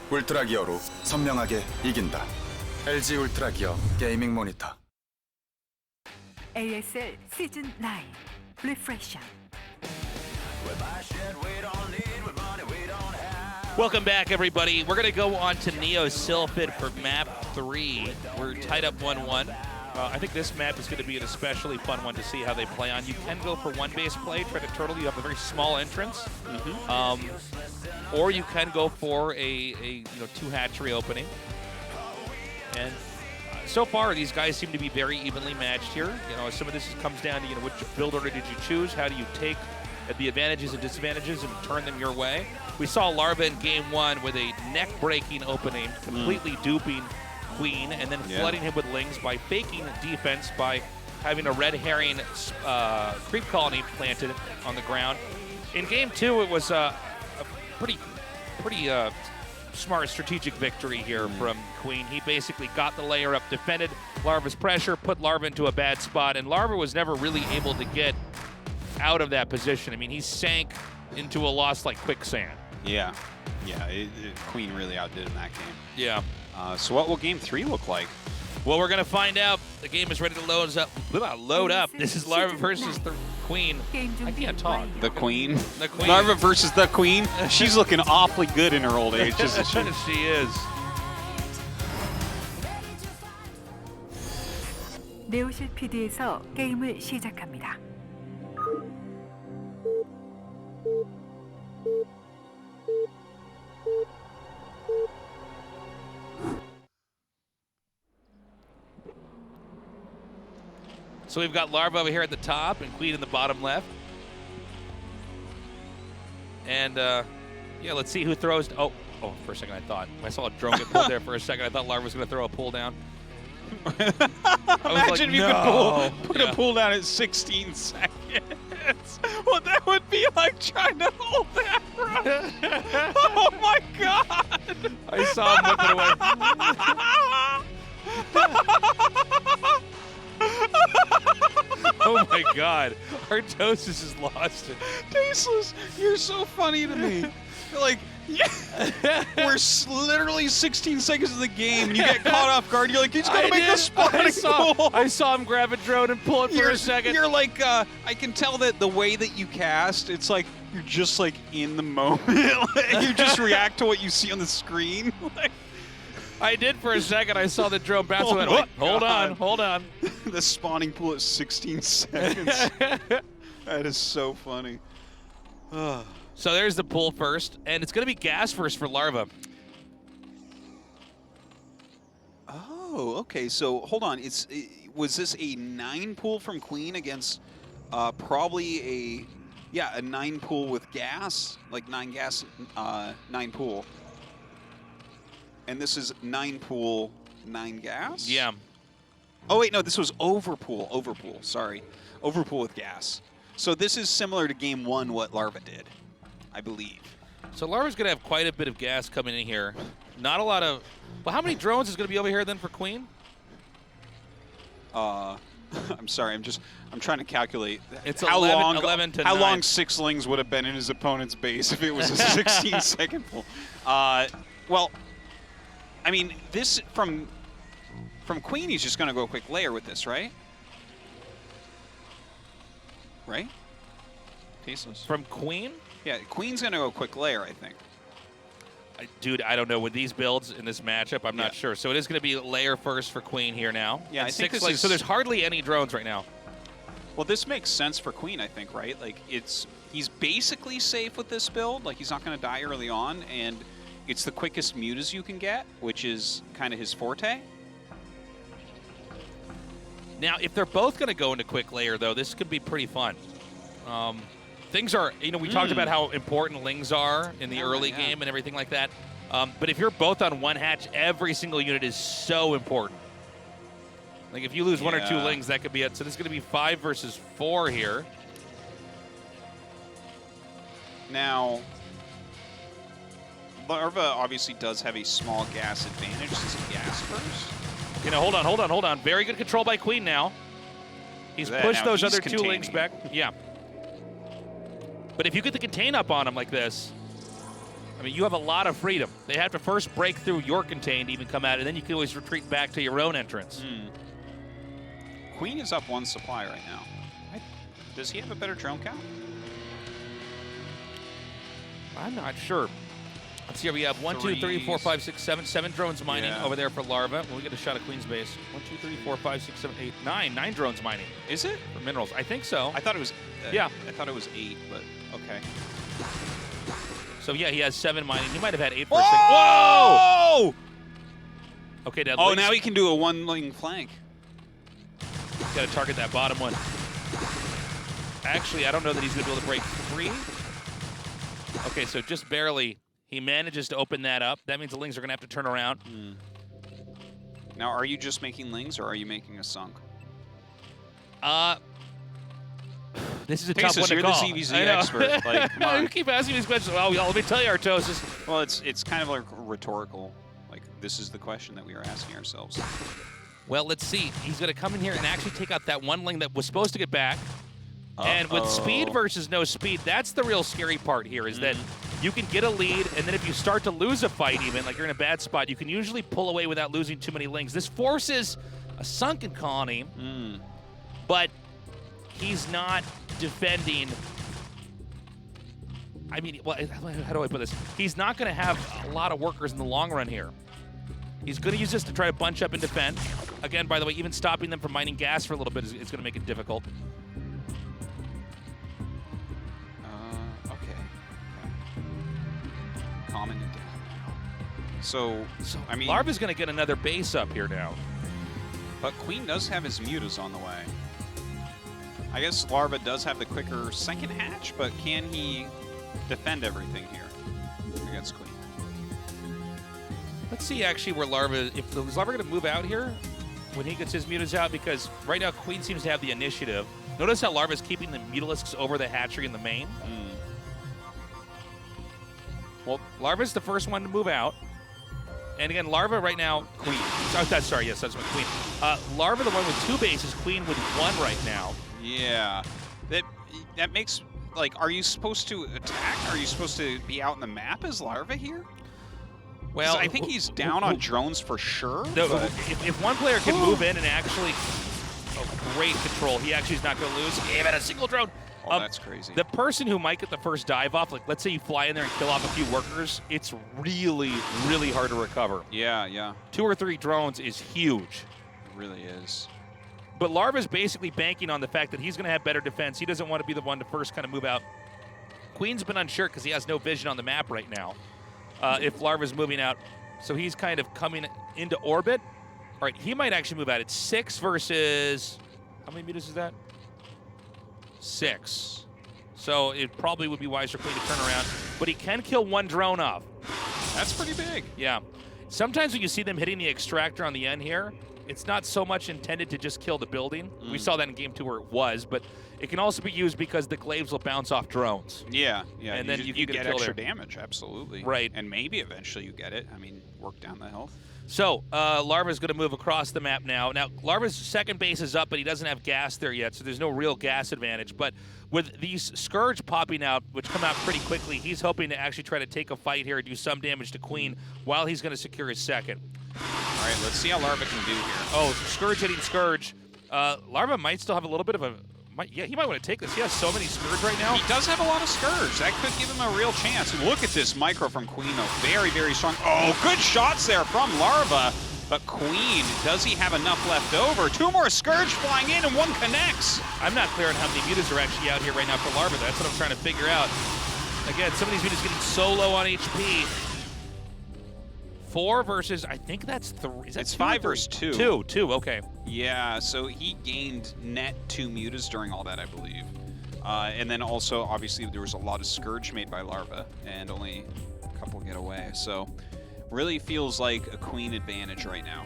울트라 기어로 선명하게 이긴다. LG 울트라 기어 게이밍 모니터. ASL 시즌 9 리프레션. Welcome back, everybody. We're going to go on to Neo Sylphid for map 3. We're tied up 1-1. I think this map is going to be an especially fun one to see how they play on. You can go for one base play, try to turtle. You have a very small entrance, or you can go for a two hatchery opening. And so far, these guys seem to be very evenly matched here. Some of this comes down to which build order did you choose? How do you take the advantages and disadvantages and turn them your way? We saw Larva in game 1 with a neck-breaking opening, completely duping Queen, and then flooding him with lings by faking defense by having a red herring creep colony planted on the ground. In game 2, it was a pretty smart strategic victory here from Queen. He basically got the layer up, defended Larva's pressure, put Larva into a bad spot, and Larva was never really able to get out of that position. I mean, he sank into a loss like quicksand. Yeah, Queen really outdid him that game. Yeah. So what will game 3 look like? Well, we're going to find out. The game is ready to load up. This is Larva versus the Queen. I can't talk. The Queen? The Queen. Larva versus the Queen? She's looking awfully good in her old age, isn't she? She is. 네오실피드에서 게임을 시작합니다. So we've got Larva over here at the top and Queen in the bottom left. And yeah, let's see who throws. Oh, for a second I saw a drone get pulled there for a second. I thought Larva was going to throw a pull down. Imagine if you could put a pull down at 16 seconds. Well, that would be like trying to hold that run. Oh my God! I saw him whip it away. God. Artosis is lost it. Tasteless, you're so funny to me. You're like, yeah. We're literally 16 seconds of the game, and you get caught off guard. You're like, he's gonna make a spawning pool. I saw him grab a drone and pull it for a second. You're like, I can tell that the way that you cast, it's like you're just like in the moment. You just react to what you see on the screen. I did for a second. I saw the drone bounce. Oh and my went, hold God. on, hold on. The spawning pool at 16 seconds. That is so funny. So there's the pool first, and it's going to be gas first for Larva. Oh, okay. So hold on. Was this a 9 pool from Queen against probably a 9 pool with gas, like 9 gas, 9 pool. And this is 9 pool, 9 gas? Yeah. Oh, wait, no, this was overpool, sorry. Overpool with gas. So this is similar to game 1, what Larva did, I believe. So Larva's going to have quite a bit of gas coming in here. Not a lot of... Well, how many drones is going to be over here then for Queen? I'm sorry, I'm trying to calculate it's how 11 to 9. long Sixlings would have been in his opponent's base if it was a 16-second pull. Well, I mean, this from Queen, he's just going to go a quick layer with this, right? Right? Tasteless? From Queen? Yeah, Queen's going to go a quick layer, I think. Dude, I don't know. With these builds in this matchup, I'm not sure. So it is going to be layer first for Queen here now. Yeah, and I think Six, so there's hardly any drones right now. Well, this makes sense for Queen, I think, right? Like, he's basically safe with this build. Like, he's not going to die early on, and it's the quickest mutas you can get, which is kind of his forte. Now, if they're both going to go into quick layer, though, this could be pretty fun. Things are, we talked about how important lings are in the early game and everything like that. But if you're both on one hatch, every single unit is so important. Like, if you lose 1 or 2 lings, that could be it. So this is going to be 5 versus 4 here. Now, Larva obviously does have a small gas advantage. This is gas first. You know, hold on. Very good control by Queen now. He's pushed those other 2 lings back. Yeah. But if you get the contain up on him like this, I mean, you have a lot of freedom. They have to first break through your contain to even come out, and then you can always retreat back to your own entrance. Queen is up 1 supply right now. Does he have a better drone count? I'm not sure. Let's see here. We have 1, 2, 3, 4, 5, 6, 7 drones mining over there for Larva. When we get a shot at Queen's base. 1, 2, 3, 4, 5, 6, 7, 8, 9. 9 drones mining. Is it? For minerals. I think so. I thought it was... yeah. I thought it was 8, but okay. So, yeah, he has 7 mining. He might have had 8 for a second. Whoa! Okay, now oh, now he can do a 1-ling flank. Got to target that bottom one. Actually, I don't know that he's going to be able to break 3. Okay, so just barely... He manages to open that up. That means the lings are going to have to turn around. Now, are you just making lings, or are you making a sunk? This is a tough one to call. You're the ZVZ expert. Like, come on. You keep asking these questions. Well, let me tell you, Artosis. Well, it's kind of like rhetorical. Like, this is the question that we are asking ourselves. Well, let's see. He's going to come in here and actually take out that 1 ling that was supposed to get back. And with speed versus no speed, that's the real scary part here, is that you can get a lead, and then if you start to lose a fight even, like you're in a bad spot, you can usually pull away without losing too many lings. This forces a sunken colony, but he's not defending. I mean, well, how do I put this? He's not going to have a lot of workers in the long run here. He's going to use this to try to bunch up and defend. Again, by the way, even stopping them from mining gas for a little bit is going to make it difficult. Common and so I mean, Larva's going to get another base up here now. But Queen does have his mutas on the way. I guess Larva does have the quicker second hatch, but can he defend everything here against Queen? Let's see actually where Larva, is Larva going to move out here when he gets his mutas out? Because right now Queen seems to have the initiative. Notice how Larva's keeping the mutalisks over the hatchery in the main. Well, Larva's the first one to move out. And again, Larva right now, Queen. Sorry, yes, that's my Queen. Larva, the one with 2 bases, Queen with 1 right now. Yeah. That makes, like, are you supposed to attack? Are you supposed to be out in the map as Larva here? Well, I think he's down on drones for sure. If one player can move in and actually, great control, he actually is not going to lose. He had a single drone. Oh, that's crazy. The person who might get the first dive off, like let's say you fly in there and kill off a few workers, it's really, really hard to recover. Yeah, yeah. 2 or 3 drones is huge. It really is. But Larva's basically banking on the fact that he's going to have better defense. He doesn't want to be the one to first kind of move out. Queen's been unsure because he has no vision on the map right now. If Larva's moving out, so he's kind of coming into orbit. All right, he might actually move out. It's 6 versus, how many meters is that? 6. So it probably would be wise for Queen to turn around, but he can kill 1 drone off. That's pretty big. Yeah. Sometimes when you see them hitting the extractor on the end here, it's not so much intended to just kill the building. We saw that in game 2 where it was, but it can also be used because the glaives will bounce off drones. Yeah, yeah. And then you get extra damage, absolutely. Right. And maybe eventually you get it. I mean, work down the health. So, Larva's going to move across the map now. Now, Larva's second base is up, but he doesn't have gas there yet, so there's no real gas advantage. But with these Scourge popping out, which come out pretty quickly, he's hoping to actually try to take a fight here and do some damage to Queen while he's going to secure his second. All right, let's see how Larva can do here. Oh, Scourge hitting Scourge. Larva might still have a little bit of a... Yeah, he might want to take this. He has so many Scourge right now. He does have a lot of Scourge. That could give him a real chance. Look at this micro from Queen, though. Very, very strong. Oh, good shots there from Larva. But Queen, does he have enough left over? 2 more Scourge flying in and 1 connects. I'm not clear on how many mutas are actually out here right now for Larva. That's what I'm trying to figure out. Again, some of these mutas getting so low on HP. 4 versus, I think that's 3. Is that it's 2 5 versus 2. 2, okay. Yeah, so he gained net 2 mutas during all that, I believe. And then also, obviously, there was a lot of Scourge made by Larva, and only a couple get away. So, really feels like a Queen advantage right now.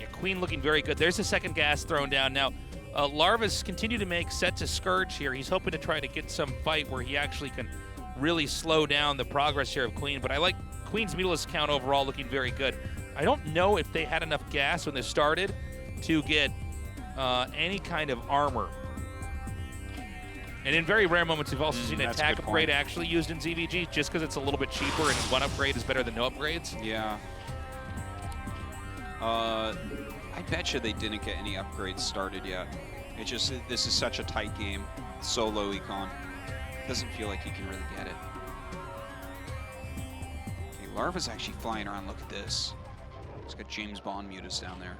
Yeah, Queen looking very good. There's the second gas thrown down. Now, Larva's continue to make sets of Scourge here. He's hoping to try to get some fight where he actually can really slow down the progress here of Queen, but I like Queen's Mutalisk count overall looking very good. I don't know if they had enough gas when they started to get any kind of armor. And in very rare moments, we've also seen an attack upgrade actually used in ZVG just because it's a little bit cheaper and 1 upgrade is better than no upgrades. Yeah. I bet you they didn't get any upgrades started yet. It just, this is such a tight game. So low econ. Doesn't feel like you can really get it. Hey, Larva's actually flying around. Look at this. He's got James Bond mutas down there.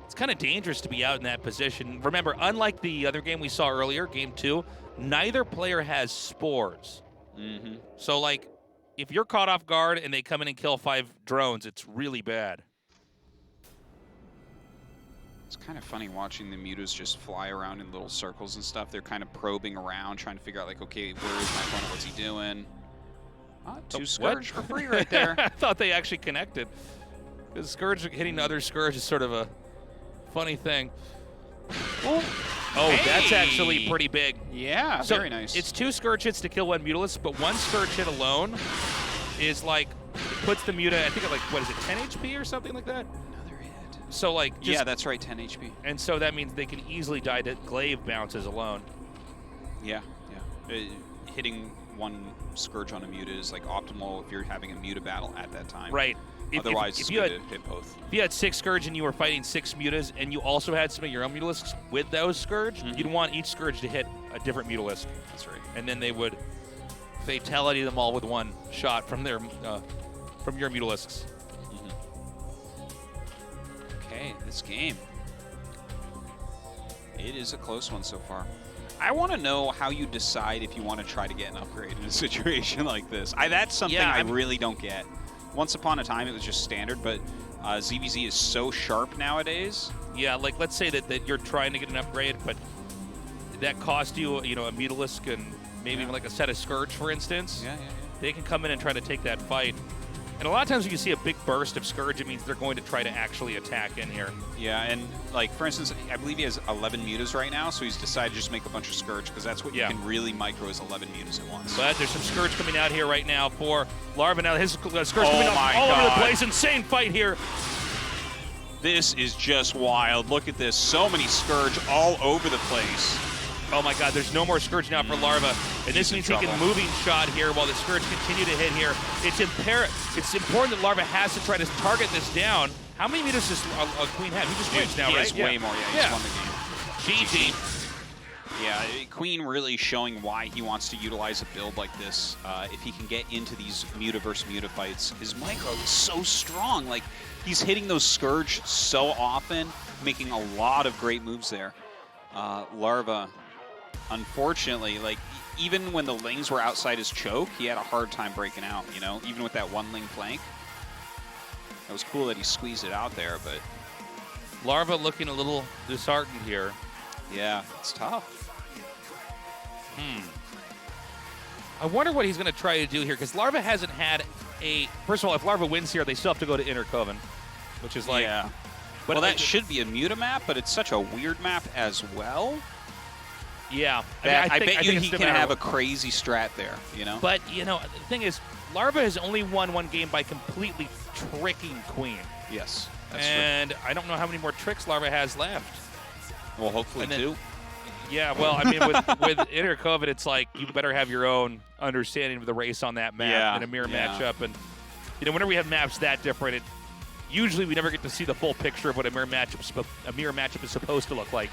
It's kind of dangerous to be out in that position. Remember, unlike the other game we saw earlier, game 2, neither player has spores. So, like, if you're caught off guard and they come in and kill 5 drones, it's really bad. It's kind of funny watching the mutas just fly around in little circles and stuff. They're kind of probing around, trying to figure out, like, okay, where is my opponent? What's he doing? 2 Scourge for free right there. I thought they actually connected. Because Scourge hitting other Scourge is sort of a funny thing. Oh, hey! That's actually pretty big. Yeah, so very nice. It's 2 Scourge hits to kill 1 Mutalisk, but 1 Scourge hit alone is like, puts the Muta, I think at like, what is it, 10 HP or something like that? Another hit. So like, just, yeah, that's right, 10 HP. And so that means they can easily die to glaive bounces alone. Yeah, yeah. Hitting 1 Scourge on a Muta is like optimal if you're having a Muta battle at that time. Right. Otherwise, it's good to hit both. If you had 6 Scourge and you were fighting 6 Mutas, and you also had some of your own Mutalisks with those Scourge, you'd want each Scourge to hit a different Mutalisk. That's right. And then they would fatality them all with 1 shot from their from your Mutalisks. Okay, this game. It is a close one so far. I want to know how you decide if you want to try to get an upgrade in a situation like this. That's something I really don't get. Once upon a time, it was just standard, but ZVZ is so sharp nowadays. Yeah, like let's say that you're trying to get an upgrade, but that cost you, a Mutalisk and maybe even like a set of Scourge, for instance. Yeah. They can come in and try to take that fight. And a lot of times when you see a big burst of Scourge, it means they're going to try to actually attack in here. Yeah, and like, for instance, I believe he has 11 mutas right now, so he's decided to just make a bunch of Scourge, because that's what you can really micro is 11 mutas at once. But there's some Scourge coming out here right now for Larva. Now his Scourge coming out all over the place. Insane fight here. This is just wild. Look at this. So many Scourge all over the place. Oh my God, there's no more Scourge now for Larva. And this means he can moving shot here while the Scourge continue to hit here. It's important that Larva has to try to target this down. How many meters does Queen have? He just wins now, he right? Has way more, yeah. He just won the game. GG. Yeah, Queen really showing why he wants to utilize a build like this. If he can get into these Muta versus Muta fights, his micro is so strong. Like, he's hitting those Scourge so often, making a lot of great moves there. Larva, unfortunately, like, even when the Lings were outside his choke, he had a hard time breaking out, you know, even with that one Ling flank. It was cool that he squeezed it out there, but... Larva looking a little disheartened here. Yeah, it's tough. I wonder what he's going to try to do here, because Larva hasn't had a... First of all, if Larva wins here, they still have to go to Inner Coven, which is like... Yeah. But well, that should be a Muta map, but it's such a weird map as well. Yeah. I bet you he can have a crazy strat there, you know? But, you know, the thing is, Larva has only won one game by completely tricking Queen. Yes, that's and true. I don't know how many more tricks Larva has left. Well, hopefully two. Yeah, well, I mean, with Inner Coven, it's like you better have your own understanding of the race on that map in a mirror matchup. And, you know, whenever we have maps that different, usually we never get to see the full picture of what a mirror matchup is supposed to look like.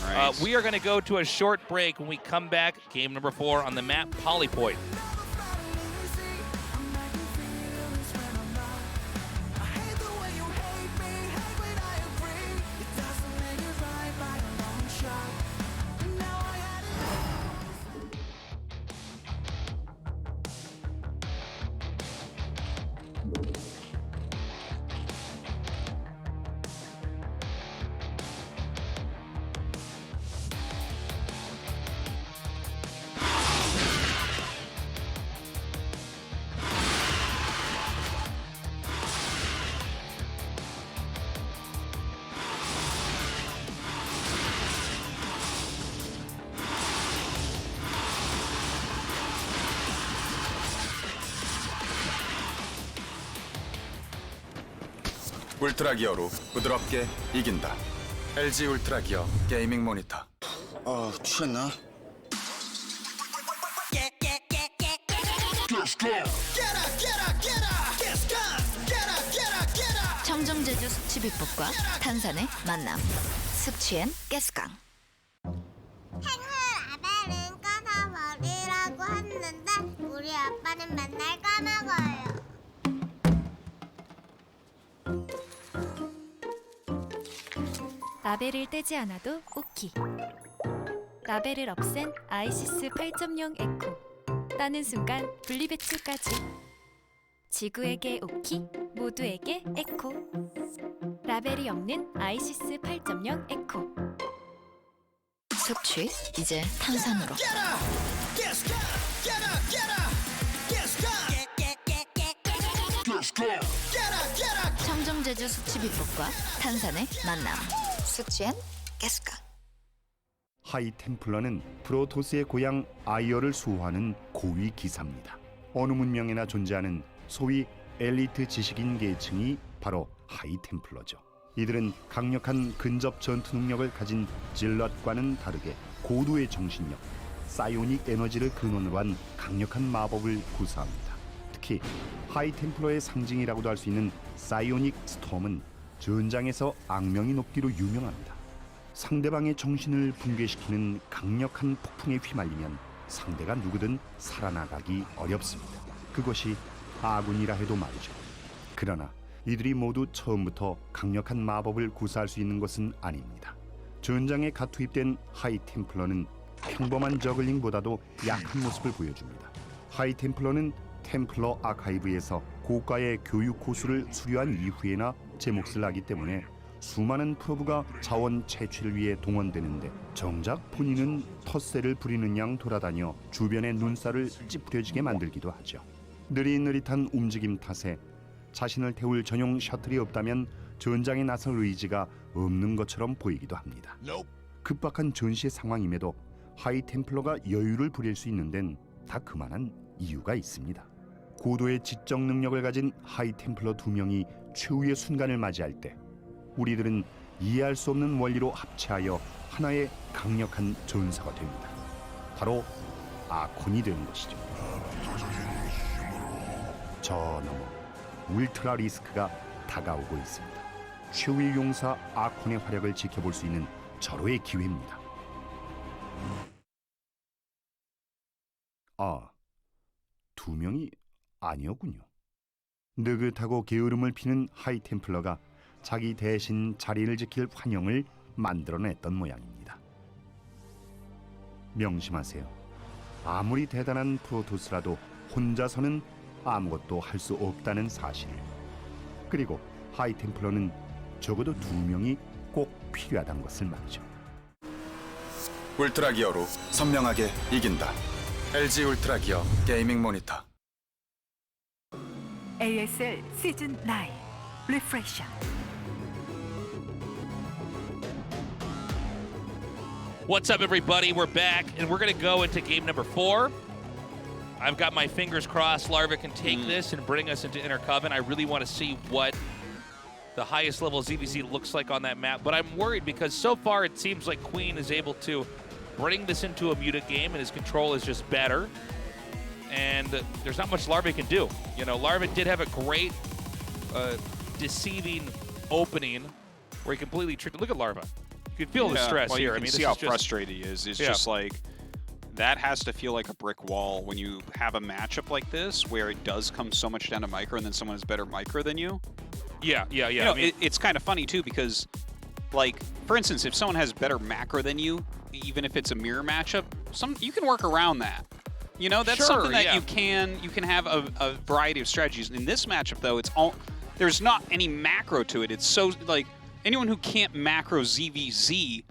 Right. We are going to go to a short break. When we come back, game number 4 on the map, Polypoid. 울트라 기어로 부드럽게 이긴다. LG 울트라 기어 게이밍 모니터. 취했나? 청정제주 숙취비법과 탄산의 만남. 숙취엔 가스강. 아벨은 까나버리라고 했는데 우리 아빠는 맨날 까먹어요. 라벨을 떼지 않아도 오키. 라벨을 없앤 아이시스 8.0 에코. 따는 순간 분리배출까지. 지구에게 오키, 모두에게 에코. 라벨이 없는 아이시스 8.0 에코. 숙취 이제 탄산으로. 청정제주 숙취비법과 탄산의 만남. 숙취엔 가스강. 하이템플러는 프로토스의 고향 아이어를 수호하는 고위 기사입니다. 어느 문명에나 존재하는 소위 엘리트 지식인 계층이 바로 하이템플러죠. 이들은 강력한 근접 전투 능력을 가진 질럿과는 다르게 고도의 정신력, 사이오닉 에너지를 근원으로 한 강력한 마법을 구사합니다. 특히 하이템플러의 상징이라고도 할 수 있는 사이오닉 스톰은 전장에서 악명이 높기로 유명합니다. 상대방의 정신을 붕괴시키는 강력한 폭풍에 휘말리면 상대가 누구든 살아나가기 어렵습니다. 그것이 아군이라 해도 말이죠. 그러나 이들이 모두 처음부터 강력한 마법을 구사할 수 있는 것은 아닙니다. 전장에 갓 투입된 하이템플러는 평범한 저글링보다도 약한 모습을 보여줍니다. 하이템플러는 템플러 아카이브에서 고가의 교육 코스를 수료한 이후에나 제 몫을 하기 때문에 수많은 프로브가 자원 채취를 위해 동원되는데 정작 본인은 텃세를 부리는 양 돌아다녀 주변의 눈살을 찌푸려지게 만들기도 하죠. 느릿느릿한 움직임 탓에 자신을 태울 전용 셔틀이 없다면 전장에 나설 의지가 없는 것처럼 보이기도 합니다. 급박한 전시의 상황임에도 하이템플러가 여유를 부릴 수 있는 데는 다 그만한 이유가 있습니다. 고도의 지적 능력을 가진 하이템플러 2명이 최후의 순간을 맞이할 때 우리들은 이해할 수 없는 원리로 합체하여 하나의 강력한 전사가 됩니다. 바로 아콘이 되는 것이죠. 저 너머 울트라 리스크가 다가오고 있습니다. 최후의 용사 아콘의 활약을 지켜볼 수 있는 절호의 기회입니다. 아, 두 명이 아니었군요. 느긋하고 게으름을 피는 하이템플러가 자기 대신 자리를 지킬 환영을 만들어냈던 모양입니다. 명심하세요. 아무리 대단한 프로토스라도 혼자서는 아무것도 할 수 없다는 사실을. 그리고 하이템플러는 적어도 두 명이 꼭 필요하다는 것을 말이죠. 울트라 기어로 선명하게 이긴다. LG 울트라 기어 게이밍 모니터. ASL 시즌 9 Refresher. What's up, everybody? We're back, and we're going to go into game number 4. I've got my fingers crossed Larva can take this and bring us into Inner Coven. I really want to see what the highest level ZVZ looks like on that map, but I'm worried because so far it seems like Queen is able to bring this into a muted game, and his control is just better. And there's not much Larva can do. You know, Larva did have a great deceiving opening where he completely tricked. Look at Larva. You can feel the stress well, here. You can see how frustrated he is. It's just like, that has to feel like a brick wall when you have a matchup like this where it does come so much down to micro and then someone has better micro than you. Yeah. You know, I mean, it's kind of funny too because, like, for instance, if someone has better macro than you, even if it's a mirror matchup, you can work around that. You know, that's something that you can have a variety of strategies. In this matchup, though, there's not any macro to it. It's so, like, anyone who can't macro ZVZ,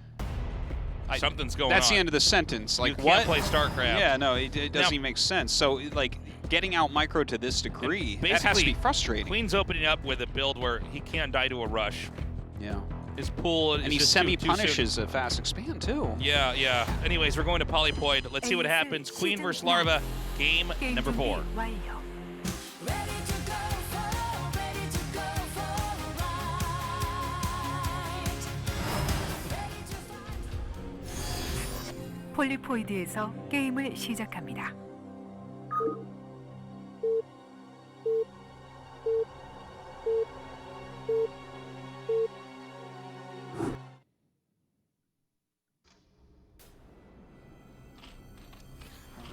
something's going on. That's the end of the sentence. Like, you can't play StarCraft. Yeah, no, it doesn't even make sense. So, like, getting out micro to this degree, that has to be frustrating. Queen's opening up with a build where he can't die to a rush. Yeah. His pool is and he just semi-punishes a fast expand, too. Yeah. Anyways, we're going to Polypoid. Let's see what happens. Queen versus Larva, game number 4. 폴리포이드에서 게임을 시작합니다.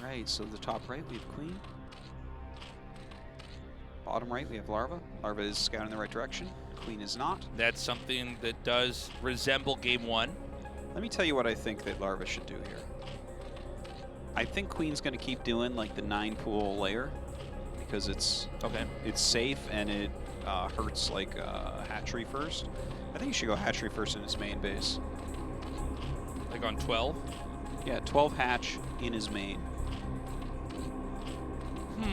Alright, so the top right we have Queen. Bottom right we have Larva. Larva is scouting in the right direction. Queen is not. That's something that does resemble game 1. Let me tell you what I think that Larva should do here. I think Queen's going to keep doing like the 9 pool layer because it's safe and it hurts like hatchery first. I think you should go hatchery first in his main base. Like on 12? Yeah, 12 hatch in his main.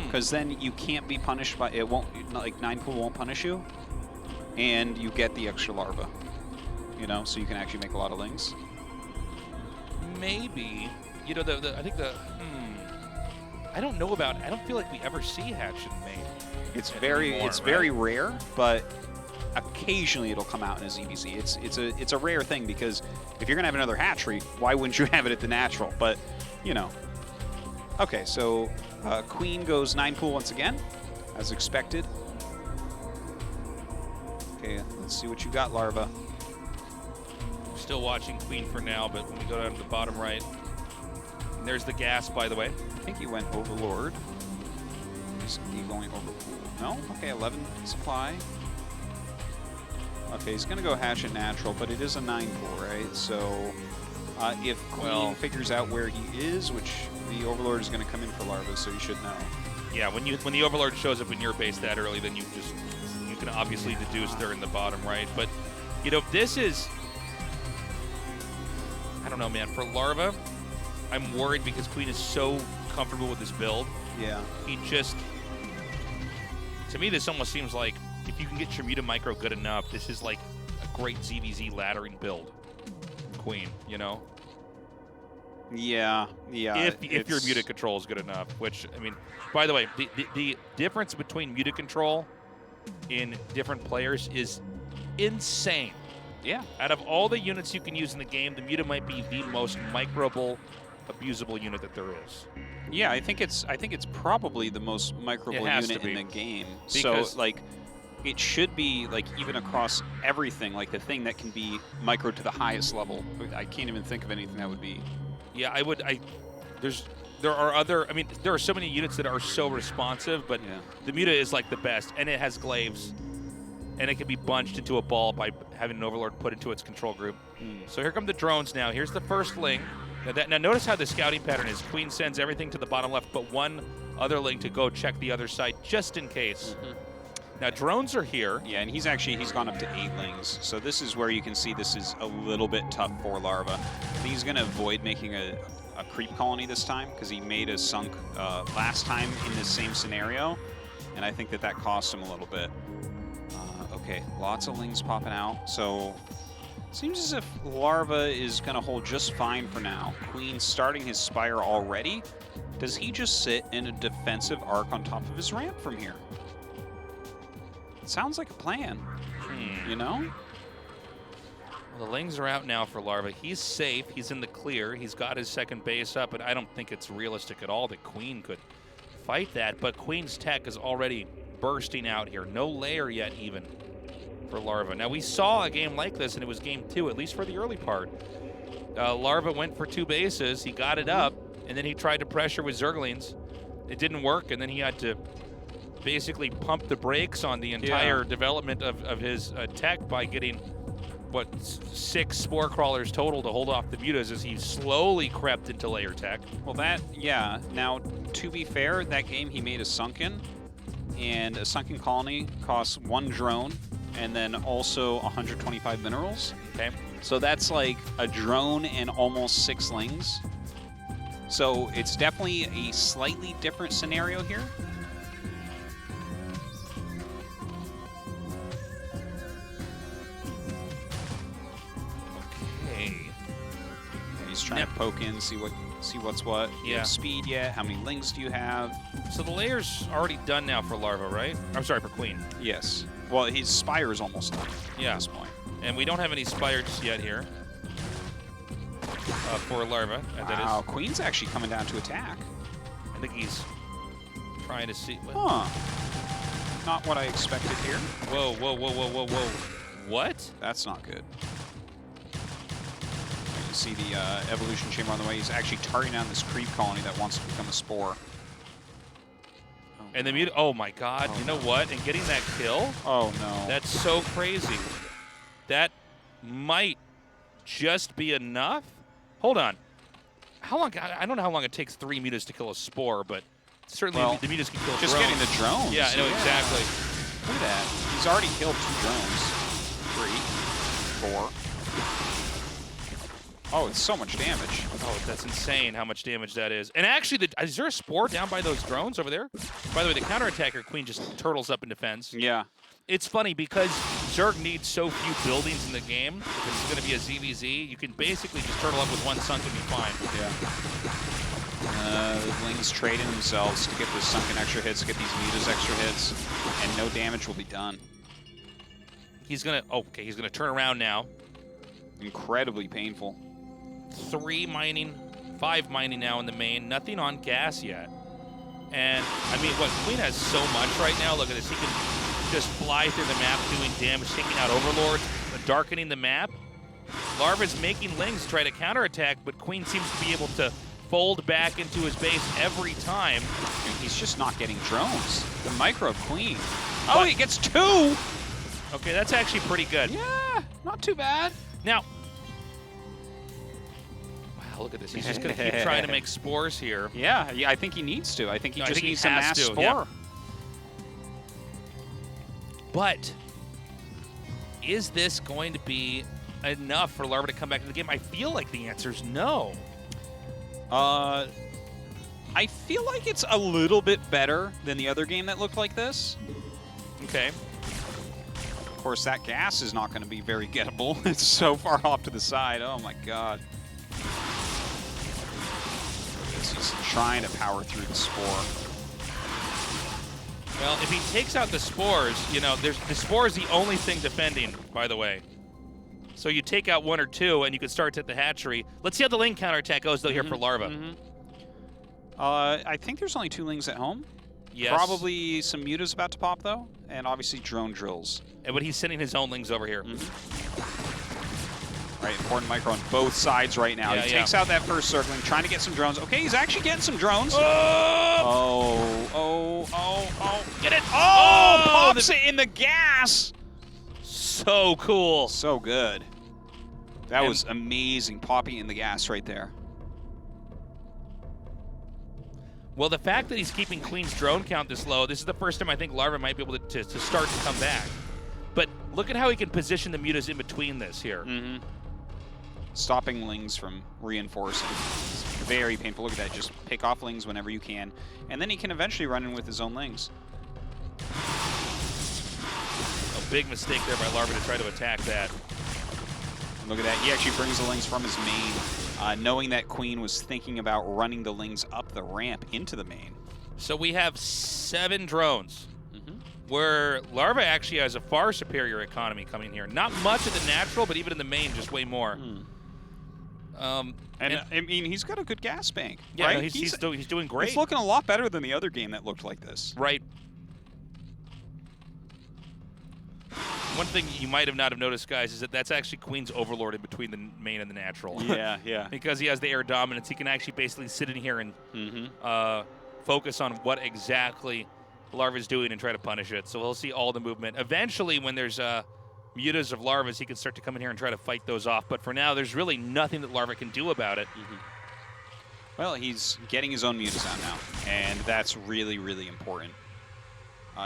Because then you can't be punished by it. Won't, like 9 pool won't punish you, and you get the extra larva. You know, so you can actually make a lot of lings. Maybe. You know, I think I don't know about. I don't feel like we ever see hatch in main. It's very rare, but occasionally it'll come out in a ZVZ. It's a rare thing because if you're gonna have another hatchery, why wouldn't you have it at the natural? But you know. Okay, so Queen goes 9 pool once again, as expected. Okay, let's see what you got, Larva. Still watching Queen for now, but when we go down to the bottom right, and there's the gas, by the way. I think he went Overlord. Is he going over pool? No? Okay, 11 supply. Okay, he's gonna go hatch at natural, but it is a 9 pool, right? So if Queen figures out where he is, which the Overlord is gonna come in for Larva, so you should know. Yeah, when the Overlord shows up in your base that early, then you can obviously deduce they're in the bottom right. But you know, this is, I don't know, man. For Larva, I'm worried because Queen is so comfortable with this build. Yeah. He just, to me, this almost seems like if you can get your Muta Micro good enough, this is like a great ZVZ laddering build. Queen, you know? Yeah. If your Muta control is good enough, which, I mean, by the way, the difference between Muta control in different players is insane. Yeah. Out of all the units you can use in the game, the Muta might be the most microable, abusable unit that there is. Yeah, I think it's probably the most microable unit in the game. So like, it should be like even across everything, like the thing that can be micro to the highest level. I can't even think of anything that would be. Yeah, there are other. I mean, there are so many units that are so responsive, but the Muta is like the best, and it has glaives, and it can be bunched into a ball by having an Overlord put into its control group. So here come the drones now. Here's the first Ling. Now notice how the scouting pattern is. Queen sends everything to the bottom left, but one other Ling to go check the other side just in case. Now drones are here. Yeah, and he's gone up to 8 Lings. So this is where you can see this is a little bit tough for Larva. I think he's going to avoid making a creep colony this time because he made a sunk last time in this same scenario, and I think that cost him a little bit. Okay, lots of Lings popping out. So seems as if Larva is going to hold just fine for now. Queen starting his Spire already. Does he just sit in a defensive arc on top of his ramp from here? Sounds like a plan, you know? Well, the Lings are out now for Larva. He's safe. He's in the clear. He's got his second base up, but I don't think it's realistic at all that Queen could fight that. But Queen's tech is already bursting out here. No layer yet even for Larva. Now, we saw a game like this, and it was game 2, at least for the early part. Larva went for 2 bases. He got it up, and then he tried to pressure with Zerglings. It didn't work, and then he had to basically pump the brakes on the entire development of his tech by getting, what, 6 Spore Crawlers total to hold off the Mutas as he slowly crept into layer tech. Well, now, to be fair, that game he made a Sunken, and a Sunken Colony costs 1 drone, and then also 125 minerals. Okay. So that's like a drone and almost 6 Lings. So it's definitely a slightly different scenario here. Okay. He's trying to poke in, see what's what. Do you have speed yet? How many Lings do you have? So the layer's already done now for Larva, right? I'm sorry, for Queen. Yes. Well, his Spire is almost done at this point. And we don't have any Spires yet here for Larva. Wow, Queen's actually coming down to attack. I think he's trying to see. Huh. Not what I expected here. Whoa, whoa, whoa, whoa, whoa, whoa. What? That's not good. You see the evolution chamber on the way. He's actually targeting down this creep colony that wants to become a spore. And the Muta, oh my god, you know what? And getting that kill? Oh no. That's so crazy. That might just be enough? Hold on. How long, I don't know how long it takes 3 Mutas to kill a spore, but certainly the Mutas can kill just drones. Getting the drones. Yeah, I know, exactly. Look at that. He's already killed 2 drones. 3, 4. Oh, it's so much damage. Oh, that's insane how much damage that is. And actually, is there a spore down by those drones over there? By the way, the counterattacker Queen just turtles up in defense. Yeah. It's funny because Zerg needs so few buildings in the game. If it's going to be a ZVZ, you can basically just turtle up with 1 sunk and be fine. Yeah. The Lings trading themselves to get the Sunken extra hits, to get these Mutas extra hits, and no damage will be done. He's going to, okay, he's going to turn around now. Incredibly painful. 3 mining, 5 mining now in the main. Nothing on gas yet. And, I mean, what, Queen has so much right now. Look at this. He can just fly through the map doing damage, taking out Overlords, darkening the map. Larva's making Lings try to counterattack, but Queen seems to be able to fold back into his base every time. And he's just not getting drones. The micro Queen. Oh, he gets 2! Okay, that's actually pretty good. Yeah, not too bad. Now, look at this. He's just going to keep trying to make spores here. Yeah, I think he needs to. I think he just needs a mass spore. Yeah. But is this going to be enough for Larva to come back to the game? I feel like the answer is no. I feel like it's a little bit better than the other game that looked like this. Okay. Of course, that gas is not going to be very gettable. It's so far off to the side. Oh my god. He's trying to power through the spore. Well, if he takes out the spores, you know, the spore is the only thing defending, by the way. So you take out 1 or 2, and you could start at the hatchery. Let's see how the Ling counterattack goes, though, here for Larva. I think there's only 2 Lings at home. Yes. Probably some Mutas about to pop, though, and obviously drone drills. But he's sending his own Lings over here. Right, important micro on both sides right now. He takes out that first circling, trying to get some drones. Okay, he's actually getting some drones. Oh. Get it! Oh, pops it in the gas! So cool. So good. That was amazing, popping in the gas right there. Well, the fact that he's keeping Queen's drone count this low, this is the first time I think Larva might be able to start to come back. But look at how he can position the Mutas in between this here. Stopping Lings from reinforcing. It's very painful. Look at that. Just pick off Lings whenever you can. And then he can eventually run in with his own Lings. A big mistake there by Larva to try to attack that. Look at that. He actually brings the Lings from his main, knowing that Queen was thinking about running the Lings up the ramp into the main. So we have 7 drones, where Larva actually has a far superior economy coming here. Not much of the natural, but even in the main, just way more. And I mean, he's got a good gas bank. Yeah, right? no, he's doing great. It's looking a lot better than the other game that looked like this. Right. One thing you might have not have noticed, guys, is that that's actually Queen's Overlord in between the main and the natural. Yeah. Because he has the air dominance, he can actually basically sit in here and focus on what exactly Larva's doing and try to punish it. So he'll see all the movement. Eventually, when there's mutas of Larvas, he can start to come in here and try to fight those off. But for now, there's really nothing that Larva can do about it. Well, he's getting his own mutas out now, and that's really, really important.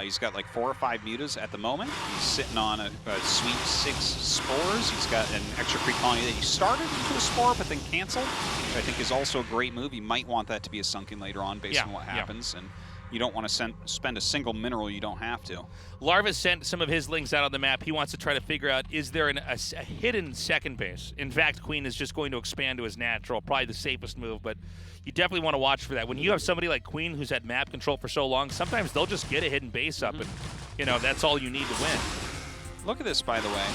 He's got like 4 or 5 mutas at the moment. He's sitting on a sweet 6 spores. He's got an extra creep colony that he started into a spore but then canceled, which I think is also a great move. He might want that to be a sunken later on based on what happens. And you don't want to spend a single mineral you don't have to. Larva sent some of his Lings out on the map. He wants to try to figure out, is there a hidden second base? In fact, Queen is just going to expand to his natural, probably the safest move, but you definitely want to watch for that. When you have somebody like Queen who's had map control for so long, sometimes they'll just get a hidden base up, and you know that's all you need to win. Look at this, by the way.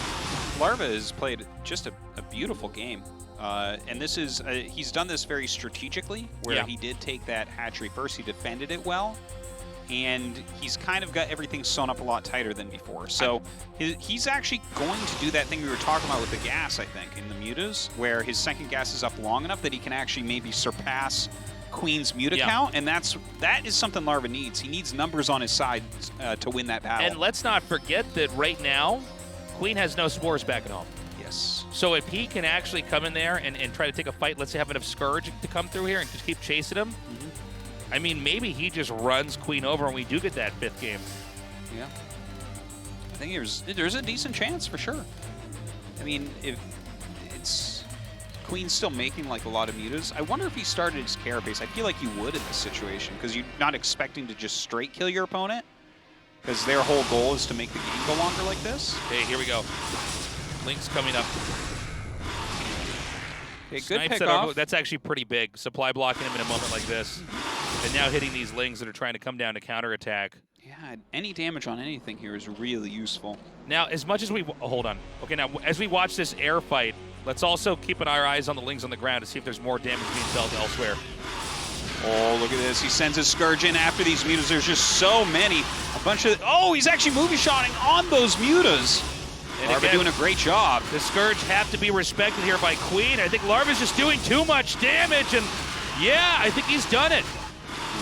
Larva has played just a beautiful game. And this is, he's done this very strategically, where he did take that hatchery first. He defended it well, and he's kind of got everything sewn up a lot tighter than before. So he's actually going to do that thing we were talking about with the gas, I think, in the mutas, where his second gas is up long enough that he can actually maybe surpass Queen's muta count, and that is something Larva needs. He needs numbers on his side to win that battle. And let's not forget that right now, Queen has no spores back at home. Yes. So if he can actually come in there and try to take a fight, let's say have enough Scourge to come through here and just keep chasing him, I mean, maybe he just runs Queen over and we do get that 5th game. Yeah. I think there's a decent chance for sure. I mean, if it's Queen's still making like a lot of mutas. I wonder if he started his carapace. I feel like you would in this situation because you're not expecting to just straight kill your opponent because their whole goal is to make the game go longer like this. Okay, here we go. Link's coming up. Okay, good pick off. That's actually pretty big. Supply blocking him in a moment like this. And now hitting these Lings that are trying to come down to counterattack. Yeah, any damage on anything here is really useful. Now, as much as we... hold on. Okay, now, as we watch this air fight, let's also keep our eyes on the Lings on the ground to see if there's more damage being dealt elsewhere. Oh, look at this. He sends his Scourge in after these mutas. There's just so many. A bunch of... Oh, he's actually movie-shotting on those mutas. And Larva doing a great job. The Scourge have to be respected here by Queen. I think Larva's just doing too much damage, and yeah, I think he's done it.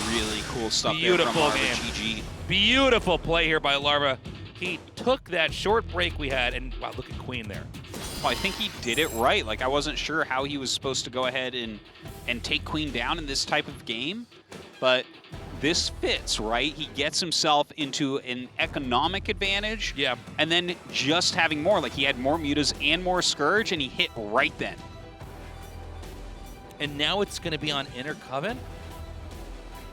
Really cool stuff Beautiful there from Larva. game. GG. Beautiful play here by Larva. He took that short break we had, and wow, look at Queen there. Well, I think he did it right. Like, I wasn't sure how he was supposed to go ahead and take Queen down in this type of game, but this fits, right? He gets himself into an economic advantage. Yeah. And then just having more, like he had more mutas and more Scourge, and he hit right then. And now it's going to be on Inner Coven?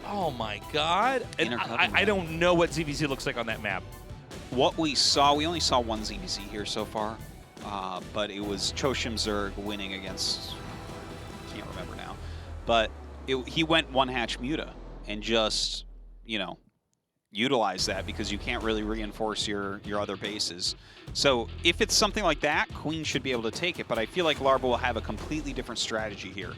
Oh my God. And I don't know what ZVZ looks like on that map. What we saw, we only saw one ZVZ here so far, but it was Choshim Zerg winning against, I can't remember now, but he went one hatch muta and just, you know, utilize that because you can't really reinforce your other bases. So if it's something like that, Queen should be able to take it, but I feel like Larva will have a completely different strategy here.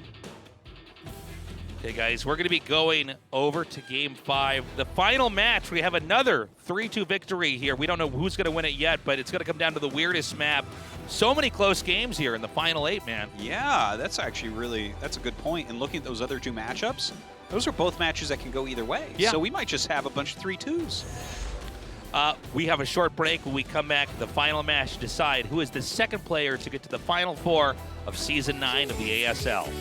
Okay, guys, we're going to be going over to Game 5. The final match, we have another 3-2 victory here. We don't know who's going to win it yet, but it's going to come down to the weirdest map. So many close games here in the final 8, man. Yeah, that's actually that's a good point. And looking at those other 2 matchups, those are both matches that can go either way. Yeah. So we might just have a bunch of 3-2s. We have a short break. When we come back, the final match to decide who is the second player to get to the Final 4 of Season 9 of the ASL.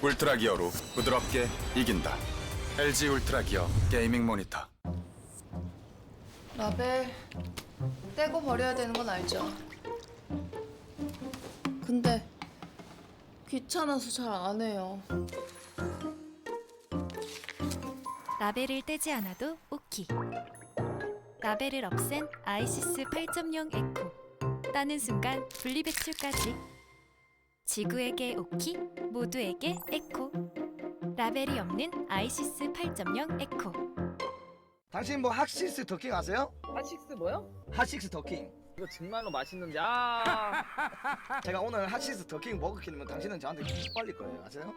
울트라 기어로 부드럽게 이긴다. LG 울트라 기어 게이밍 모니터. 라벨 떼고 버려야 되는 건 알죠? 근데 귀찮아서 잘 안 해요. 라벨을 떼지 않아도 오키. 라벨을 없앤 아이시스 8.0 에코. 따는 순간 분리배출까지. 지구에게 오키, 모두에게 에코. 라벨이 없는 아이시스 8.0 에코. 당신 뭐 핫식스 더킹 아세요? 핫식스 뭐요? 핫식스 더킹. 이거 정말로 맛있는데 제가 오늘 핫식스 더킹 먹었기면 당신은 저한테 빨릴 거예요. 아세요?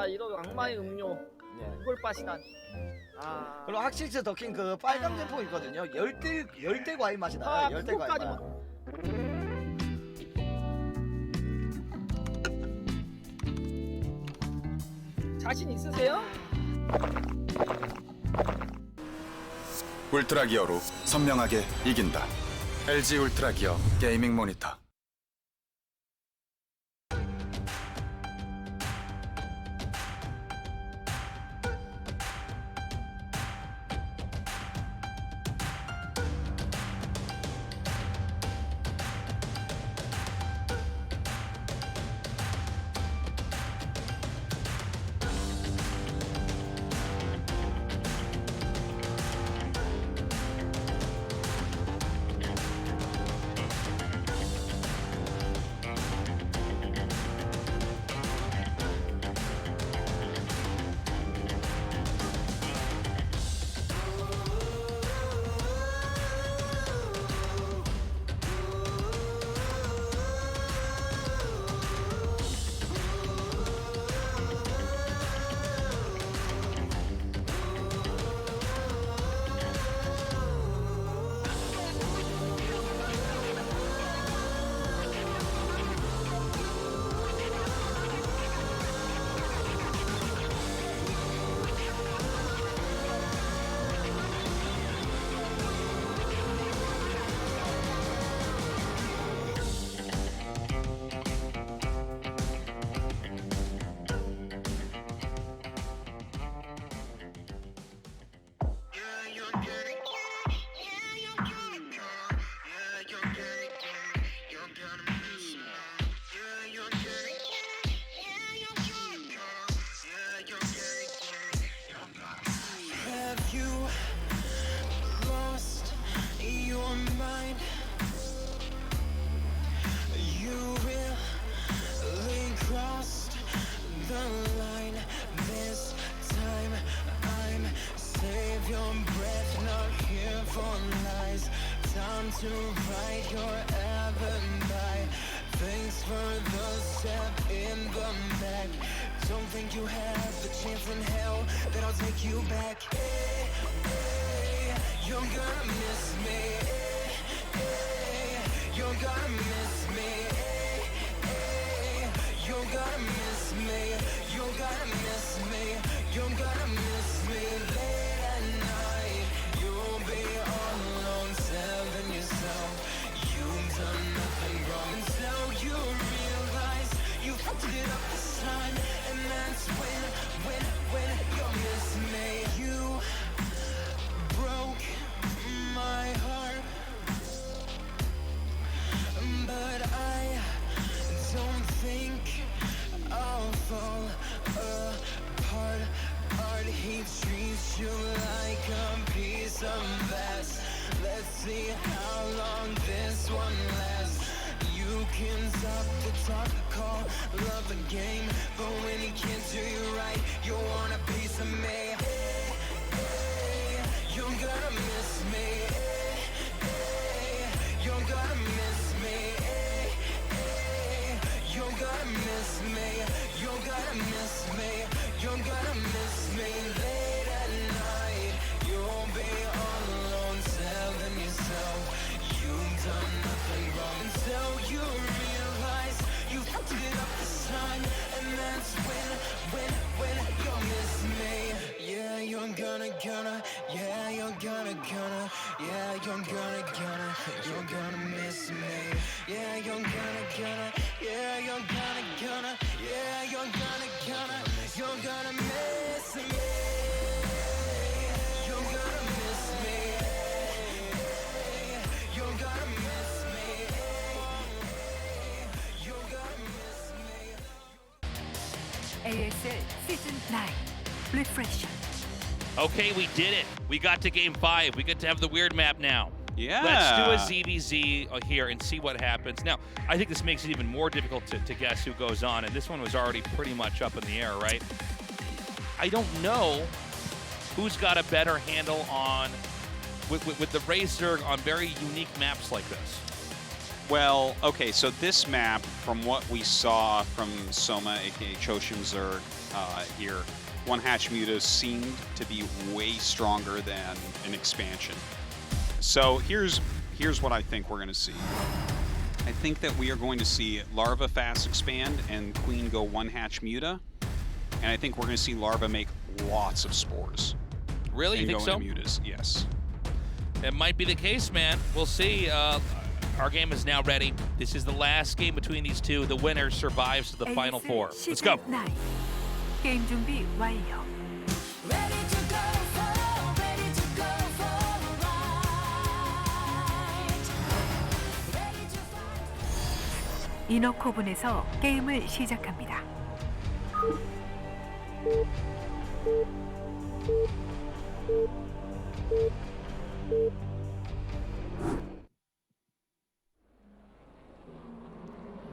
이런 악마의 음료. 이걸 빠시다니. 그리고 핫식스 더킹 그 빨간 제품 있거든요. 열대 과일 맛이 나요. 열대 과일 맛. 자신 있으세요? 울트라 기어로 선명하게 이긴다. LG 울트라 기어 게이밍 모니터. To write your alibi. Thanks for the step in the back. Don't think you have the chance in hell. that I'll take you back. Hey, hey, you're gonna miss me. Hey, hey, you're gonna miss me. Hey, hey, you're gonna miss me. You're gonna miss me. You're gonna miss me late at night. You'll be all alone, telling yourself you've done nothing wrong until you realize you fucked it up this time, and that's when you'll miss me. You broke my heart, but I don't think I'll fall apart. Art, he treats you like a piece of glass. Let's see how long this one lasts. You can talk the talk, call love a game, but when he can't do you right, you want a piece of me. Hey, hey, you're gonna miss me. Hey, you're gonna miss me. Hey, you're gonna miss me. You're gonna miss me. You're gonna miss me late at night. You'll be all alone, telling yourself you've done nothing wrong until you realize you fucked it up this time, and that's when you'll miss me. Yeah, you're gonna, yeah, you're gonna, yeah, you're gonna miss me. Yeah, you're gonna, yeah, you're gonna, yeah, you're gonna miss me. You're gonna miss me. You're gonna miss me. You're gonna miss me. ASL 시즌 9 Refresh. Okay, we did it. We got to game 5. We get to have the weird map now. Yeah. Let's do a ZVZ here and see what happens. Now, I think this makes it even more difficult to guess who goes on, and this one was already pretty much up in the air, right? I don't know who's got a better handle on with the Razor on very unique maps like this. Well, okay, so this map, from what we saw from Soma, aka Choshim Zerg, here, One Hatch Muta seemed to be way stronger than an expansion. So here's what I think we're going to see. I think that we are going to see Larva fast expand and Queen go One Hatch Muta, and I think we're going to see Larva make lots of spores. Really? You think so? Mutas, yes. It might be the case, man. We'll see. Our game is now ready. This is the last game between these two. The winner survives to the final 4. Let's go. 게임 준비 완료. 이너코분에서 게임을 시작합니다.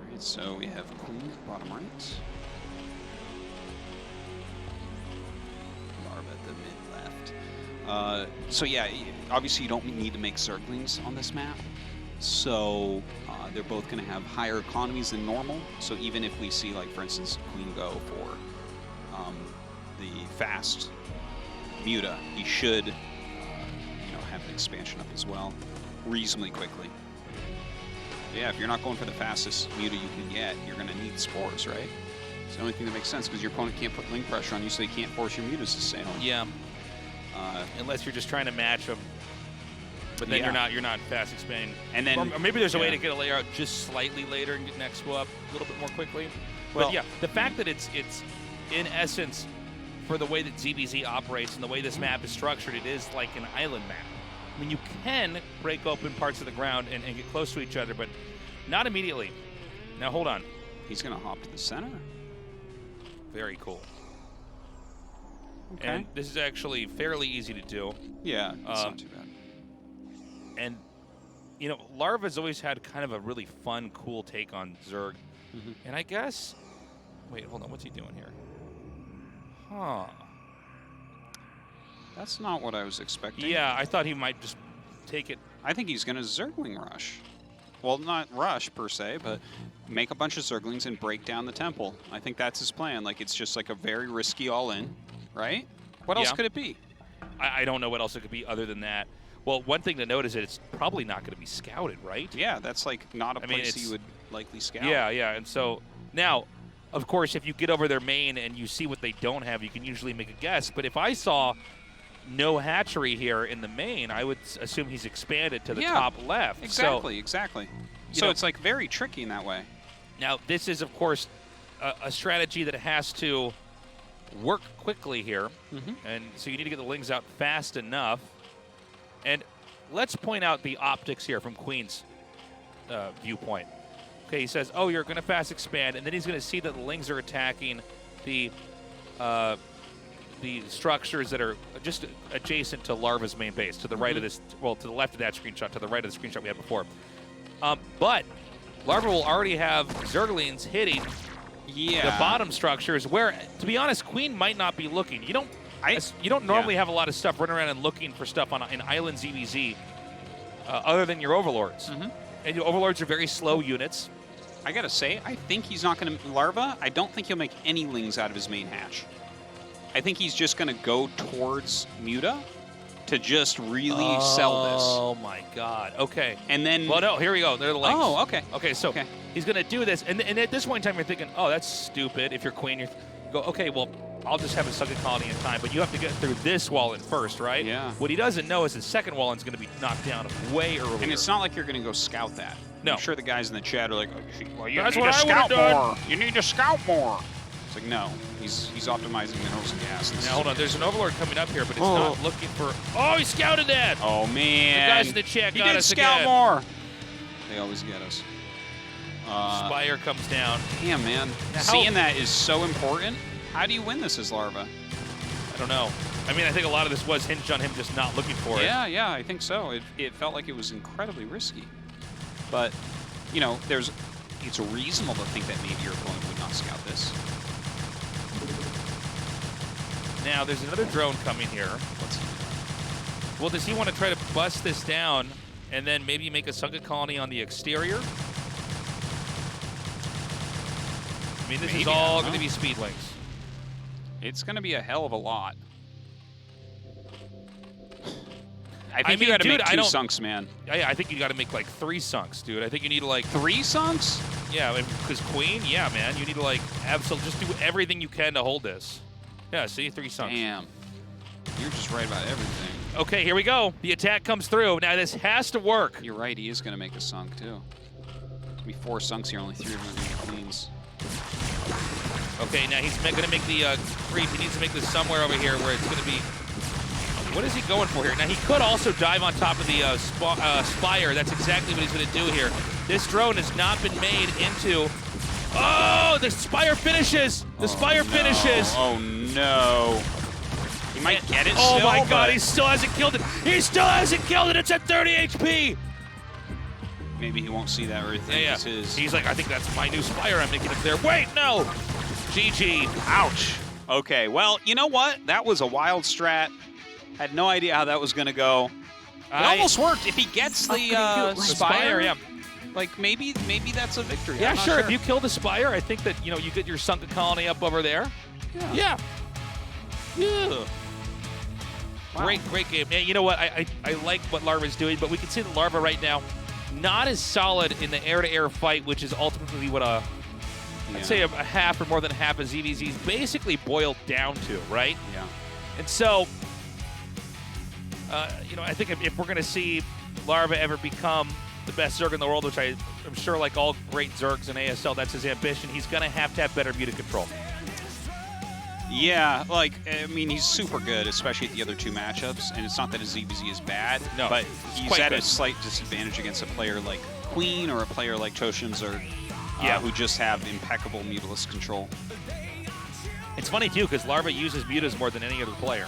Alright, so we have Queen bottom right. Larva at the mid left. So yeah, obviously you don't need to make Zerglings on this map. So they're both going to have higher economies than normal. So even if we see, like, for instance, Queen go for the fast Muta, he should, you know, have an expansion up as well reasonably quickly. Yeah, if you're not going for the fastest Muta you can get, you're going to need spores, right? It's the only thing that makes sense because your opponent can't put link pressure on you, so you can't force your Mutas to stay on. Yeah. Unless you're just trying to match them. But then you're not fast expanding. And then, or maybe there's a way to get a layer out just slightly later and get an expo up a little bit more quickly. Well, but yeah, the fact that it's in essence, for the way that ZVZ operates and the way this map is structured, it is like an island map. I mean, you can break open parts of the ground and get close to each other, but not immediately. Now, hold on. He's going to hop to the center. Very cool. Okay. And this is actually fairly easy to do. Yeah, it's not too bad. And, you know, Larva's always had kind of a really fun, cool take on Zerg. Mm-hmm. And I guess... Wait, hold on. What's he doing here? Huh. That's not what I was expecting. Yeah, I thought he might just take it. I think he's going to Zergling rush. Well, not rush, per se, but make a bunch of Zerglings and break down the temple. I think that's his plan. Like, it's just like a very risky all-in, right? What else could it be? I don't know what else it could be other than that. Well, one thing to note is that it's probably not going to be scouted, right? Yeah, that's like not a place you would likely scout. Yeah, yeah. And so now, of course, if you get over their main and you see what they don't have, you can usually make a guess. But if I saw no hatchery here in the main, I would assume he's expanded to the top left. Exactly, exactly. So it's like very tricky in that way. Now, this is, of course, a strategy that has to work quickly here. And so you need to get the Lings out fast enough. And let's point out the optics here from Queen's viewpoint. Okay, he says, oh, you're going to fast expand, and then he's going to see that the Lings are attacking the structures that are just adjacent to Larva's main base, to the right of this, well, to the left of that screenshot, to the right of the screenshot we had before. But Larva will already have Zerglings hitting the bottom structures where, to be honest, Queen might not be looking. You don't normally have a lot of stuff running around and looking for stuff in Island ZVZ other than your Overlords. And your Overlords are very slow units. I gotta say, I think he's not gonna Larva. I don't think he'll make any Lings out of his main hatch. I think he's just gonna go towards Muta to just really sell this. Oh my God. Okay. And then, well, no, here we go. They're the Lings. Oh, okay. Okay, so he's gonna do this, and at this point in time, you're thinking, oh, that's stupid. If you're Queen, you go, okay, well, I'll just have a second colony in time, but you have to get through this wall in first, right? Yeah. What he doesn't know is his second wall is going to be knocked down way earlier. And it's not like you're going to go scout that. No. I'm sure the guys in the chat are like, well, you That's need what to I scout would've more. done. You need to scout more. It's like, no, he's optimizing minerals and gas. Now, hold on. There's an Overlord coming up here, but it's not looking for... Oh, he scouted that! Oh, man. The guys in the chat got us scout again. more. They always get us. Spire comes down. Damn, man. Now, Seeing that is so important. How do you win this as Larva? I don't know. I mean, I think a lot of this was hinged on him just not looking for it. Yeah, yeah, I think so. It felt like it was incredibly risky. But, you know, it's reasonable to think that maybe your opponent would not scout this. Now, there's another drone coming here. What's he doing? Well, does he want to try to bust this down and then maybe make a sunken colony on the exterior? I mean, this is all going to be Speedlings. It's going to be a hell of a lot. I mean, think you got to dude, make two sunks, man. Yeah, I think you got to make like 3 sunks, dude. I think you need to like 3 sunks. Yeah, because Queen, yeah, man, you need to like absolutely just do everything you can to hold this. Yeah, see, 3 sunks. Damn, you're just right about everything. Okay, here we go. The attack comes through. Now this has to work. You're right. He is going to make a sunk too. There'll be 4 sunks here. Only 3 of them are going to be Queens. Okay, now he's going to make the creep. He needs to make this somewhere over here where it's going to be... What is he going for here? Now, he could also dive on top of the Spire. That's exactly what he's going to do here. This drone has not been made into... Oh, the Spire finishes! The Spire finishes! Oh, no. He might get it Oh, still, my God, but he still hasn't killed it. He still hasn't killed it. It's at 30 HP. maybe he won't see that or think it's his. He's like, I think that's my new Spire I'm making up there. Wait, no! GG. Ouch. Okay, well, you know what? That was a wild strat. Had no idea how that was going to go. It almost worked. If he gets the Spire, yeah. Like maybe that's a victory. Yeah, I'm not sure. If you kill the Spire, I think that you get your sunken colony up over there. Yeah. Wow. Great game. Man, you know what? I like what Larva's doing, but we can see that Larva right now not as solid in the air-to-air fight, which is ultimately what I'd say a half or more than half of ZVZ's basically boiled down to, right? Yeah. And so, I think if we're going to see Larva ever become the best Zerg in the world, which I'm sure like all great Zergs in ASL, that's his ambition, he's going to have better muted control. Yeah, I mean, he's super good, especially at the other two matchups, and it's not that his ZVZ is bad, but he's at a slight disadvantage against a player like Queen or a player like Toshin's or who just have impeccable mutalist control. It's funny, too, because Larva uses mutas more than any other player.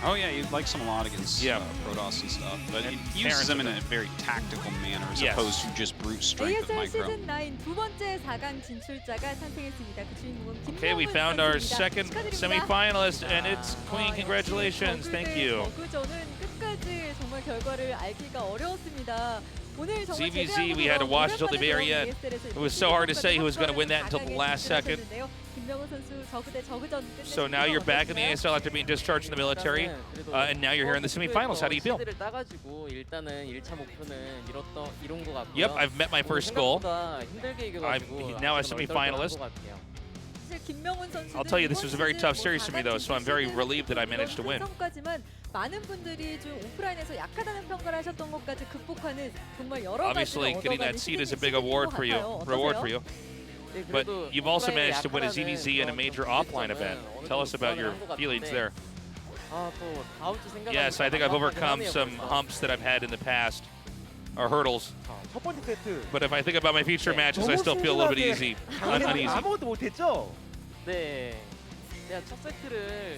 Oh, yeah, he likes them a lot against Protoss and stuff, but he uses them in a very tactical manner as opposed to just brute strength of micro. 시즌 9 두 번째 4강 진출자가 탄생했습니다. 그 주인공은 Okay, we found our second semi-finalist, and it's Queen. Congratulations. Thank you. 저는 끝까지 될지 정말 결과를 알기가 어려웠습니다. 오늘 정말 ZVZ, we had to watch until the very end. It was so hard to say who was going to win that until the last second. So now you're back in the ASL after being discharged from the military, and now you're here in the semifinals. How do you feel? Yep, I've met my first goal. I'm now a semifinalist. I'll tell you, this was a very tough series for me, though, so I'm very relieved that I managed to win. 많은 분들이 좀 오프라인에서 약하다는 평가를 하셨던 것까지 극복하는 정말 여러 가지 Obviously, getting that seed is a big reward for you. But you've also managed to win a ZVZ in a major offline event. Tell us about your feelings there. Yes, I think I've overcome some humps that I've had in the past, or hurdles. But if I think about my future matches, I still feel a little bit uneasy.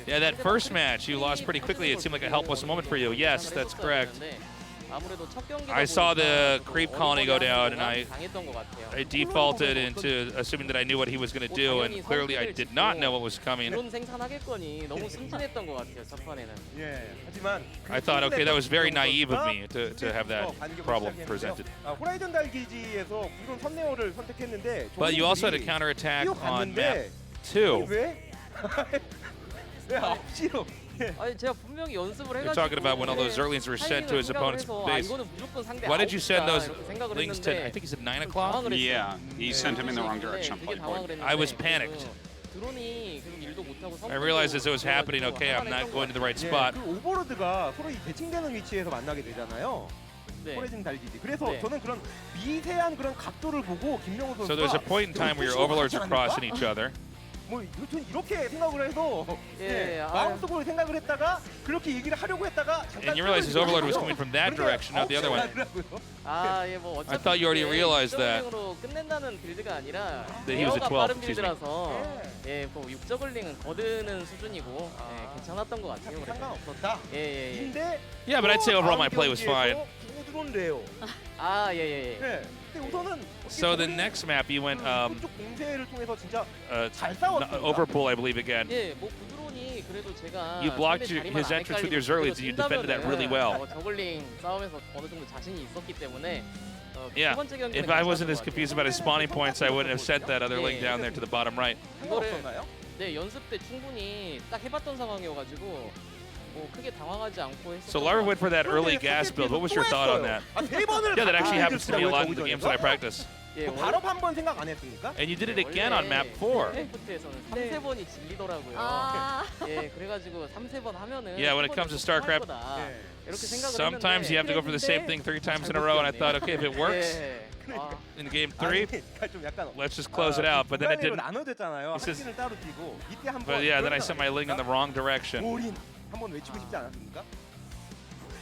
Yeah, that first match, you lost pretty quickly. It seemed like a helpless moment for you. Yes, that's correct. I saw the creep colony go down, and I defaulted into assuming that I knew what he was going to do, and clearly I did not know what was coming. I thought, okay, that was very naive of me to have that problem presented. But you also had a counterattack on map 2. You're talking about when all those Zerlings were sent to his opponent's base. Why did you send those Lings to, I think he said 9 o'clock? Yeah, he sent him in the wrong direction on Polypoid. I was panicked. I realized as it was happening, okay, I'm not going to the right spot. 오버로드가 서로 이 대칭되는 위치에서 만나게 되잖아요. 호레진 달기지. 그래서 저는 그런 미세한 그런 각도를 보고 김명호 선수가 So there's a point in time where your overlords are crossing each other. 뭐 이렇게 생각을 해서 마음속으로 생각을 했다가 그렇게 얘기를 하려고 했다가 And you realize his overlord was coming from that direction, not the other one. I thought you already realized that. That he was a 12, excuse me. Yeah, but I'd say overall my play was fine. So the next map you went overpull, I believe, again. You blocked his entrance with your Zerlings and you defended that really well. Yeah, if I wasn't as confused about his spawning points, I wouldn't have sent that other link down there to the bottom right. So Larva went for that early gas build. What was your thought on that? Yeah, that actually happens to me a lot in the games that I practice. And you did it again on map 4. Yeah, when it comes to StarCraft, sometimes you have to go for the same thing 3 times in a row, and I thought, okay, if it works in game 3, let's just close it out. But then it didn't. But yeah, then I sent my Ling in the wrong direction. 한번 외치고 싶지 않았습니까?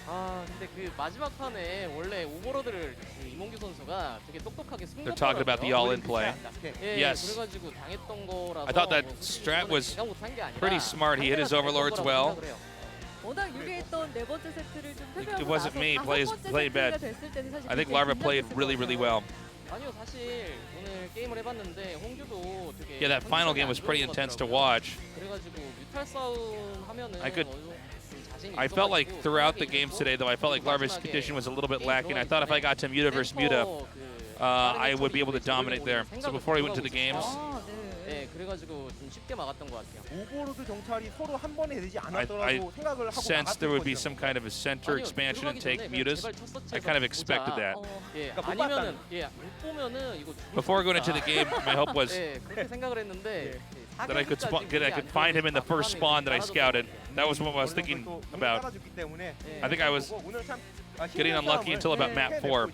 근데 그 마지막 판에 원래 오버로드를 이몽규 선수가 되게 똑똑하게 숨겼더라고요. They're talking about the all-in play. Yes. 그래가지고 당했던 거라서 I thought that strat was pretty smart. He hit his overlords well. 워낙 유리했던 네 번째 세트를 좀 It wasn't me. Played bad. I think Larva played really, really well. 아니요, 사실 오늘 게임을 해봤는데 홍규도 되게. Yeah, that final game was pretty intense to watch. 그래가지고 뮤탈 싸움 하면은 I felt like throughout the games today, though, I felt like Larva's condition was a little bit lacking. I thought if I got to Muta versus Muta, I would be able to dominate there. So before we went to the games, I sensed there would be some kind of a center expansion and take Mutas. I kind of expected that. Before going into the game, my hope was that I could find him in the first spawn that I scouted. That was what I was thinking about. I think I was getting unlucky until about map 4.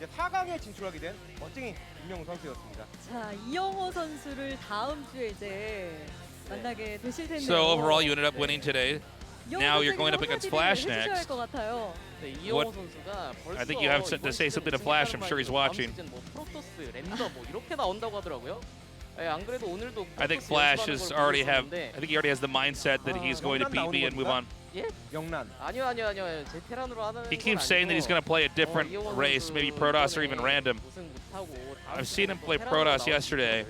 자, 이영호 선수를 다음 주에 이제 만나게 되실 텐데요. So overall, you ended up winning today. Now you're going up against Flash next. What, I think you have to say something to Flash. I'm sure he's watching. I think Flash is already have. I think he already has the mindset that he's going to beat me and move on. He keeps saying that he's going to play a different race, maybe Protoss or even random. I've seen him play Protoss yesterday.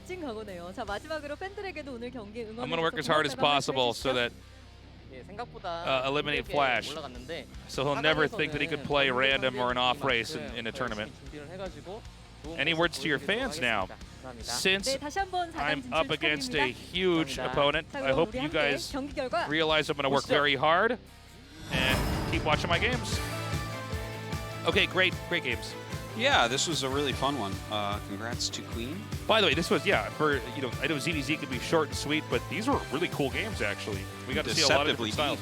멋진 각오네요. 자, 마지막으로 팬들에게도 오늘 경기 응원. I'm going to work as hard as possible so that eliminate Flash. So he'll never think that he could play random or an off race in a tournament. Any words to your fans now? Since 네, 다시 한번 I'm 4강 up 진출 against 축하드립니다. a huge opponent, 자, I 그럼 hope 우리 you 함께 guys 경기 결과 realize I'm going to work 보시죠. very hard and keep watching my games. Okay, great games. Yeah, this was a really fun one. Congrats to Queen. By the way, this was, for, I know ZVZ could be short and sweet, but these were really cool games, actually. We got to see a lot of different styles.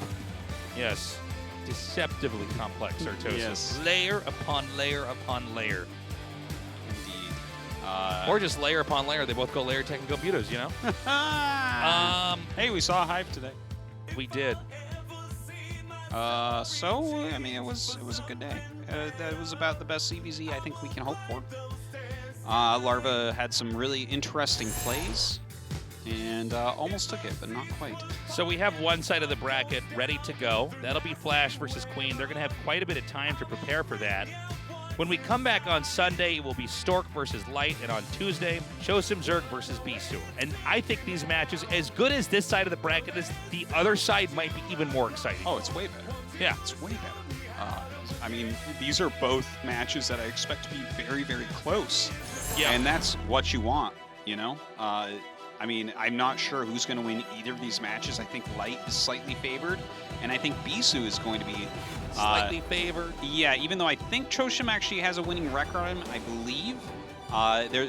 Yes. Deceptively complex, Artosis. Yes. Layer upon layer upon layer. Indeed. Or just layer upon layer. They both go layer tech and go butos, you know? Hey, we saw Hive today. We did. So, I mean, it was a good day. That was about the best CVZ I think we can hope for. Larva had some really interesting plays and almost took it, but not quite. So we have one side of the bracket ready to go. That'll be Flash versus Queen. They're going to have quite a bit of time to prepare for that. When we come back on Sunday, it will be Stork versus Light, and on Tuesday, Chosim Zerg versus Bisu. And I think these matches, as good as this side of the bracket is, the other side might be even more exciting. Oh, it's way better. Yeah. It's way better. I mean, these are both matches that I expect to be very, very close. Yeah. And that's what you want, you know? I mean, I'm not sure who's going to win either of these matches. I think Light is slightly favored, and I think Bisu is going to be slightly favored. Yeah, even though I think Choshim actually has a winning record on him, I believe.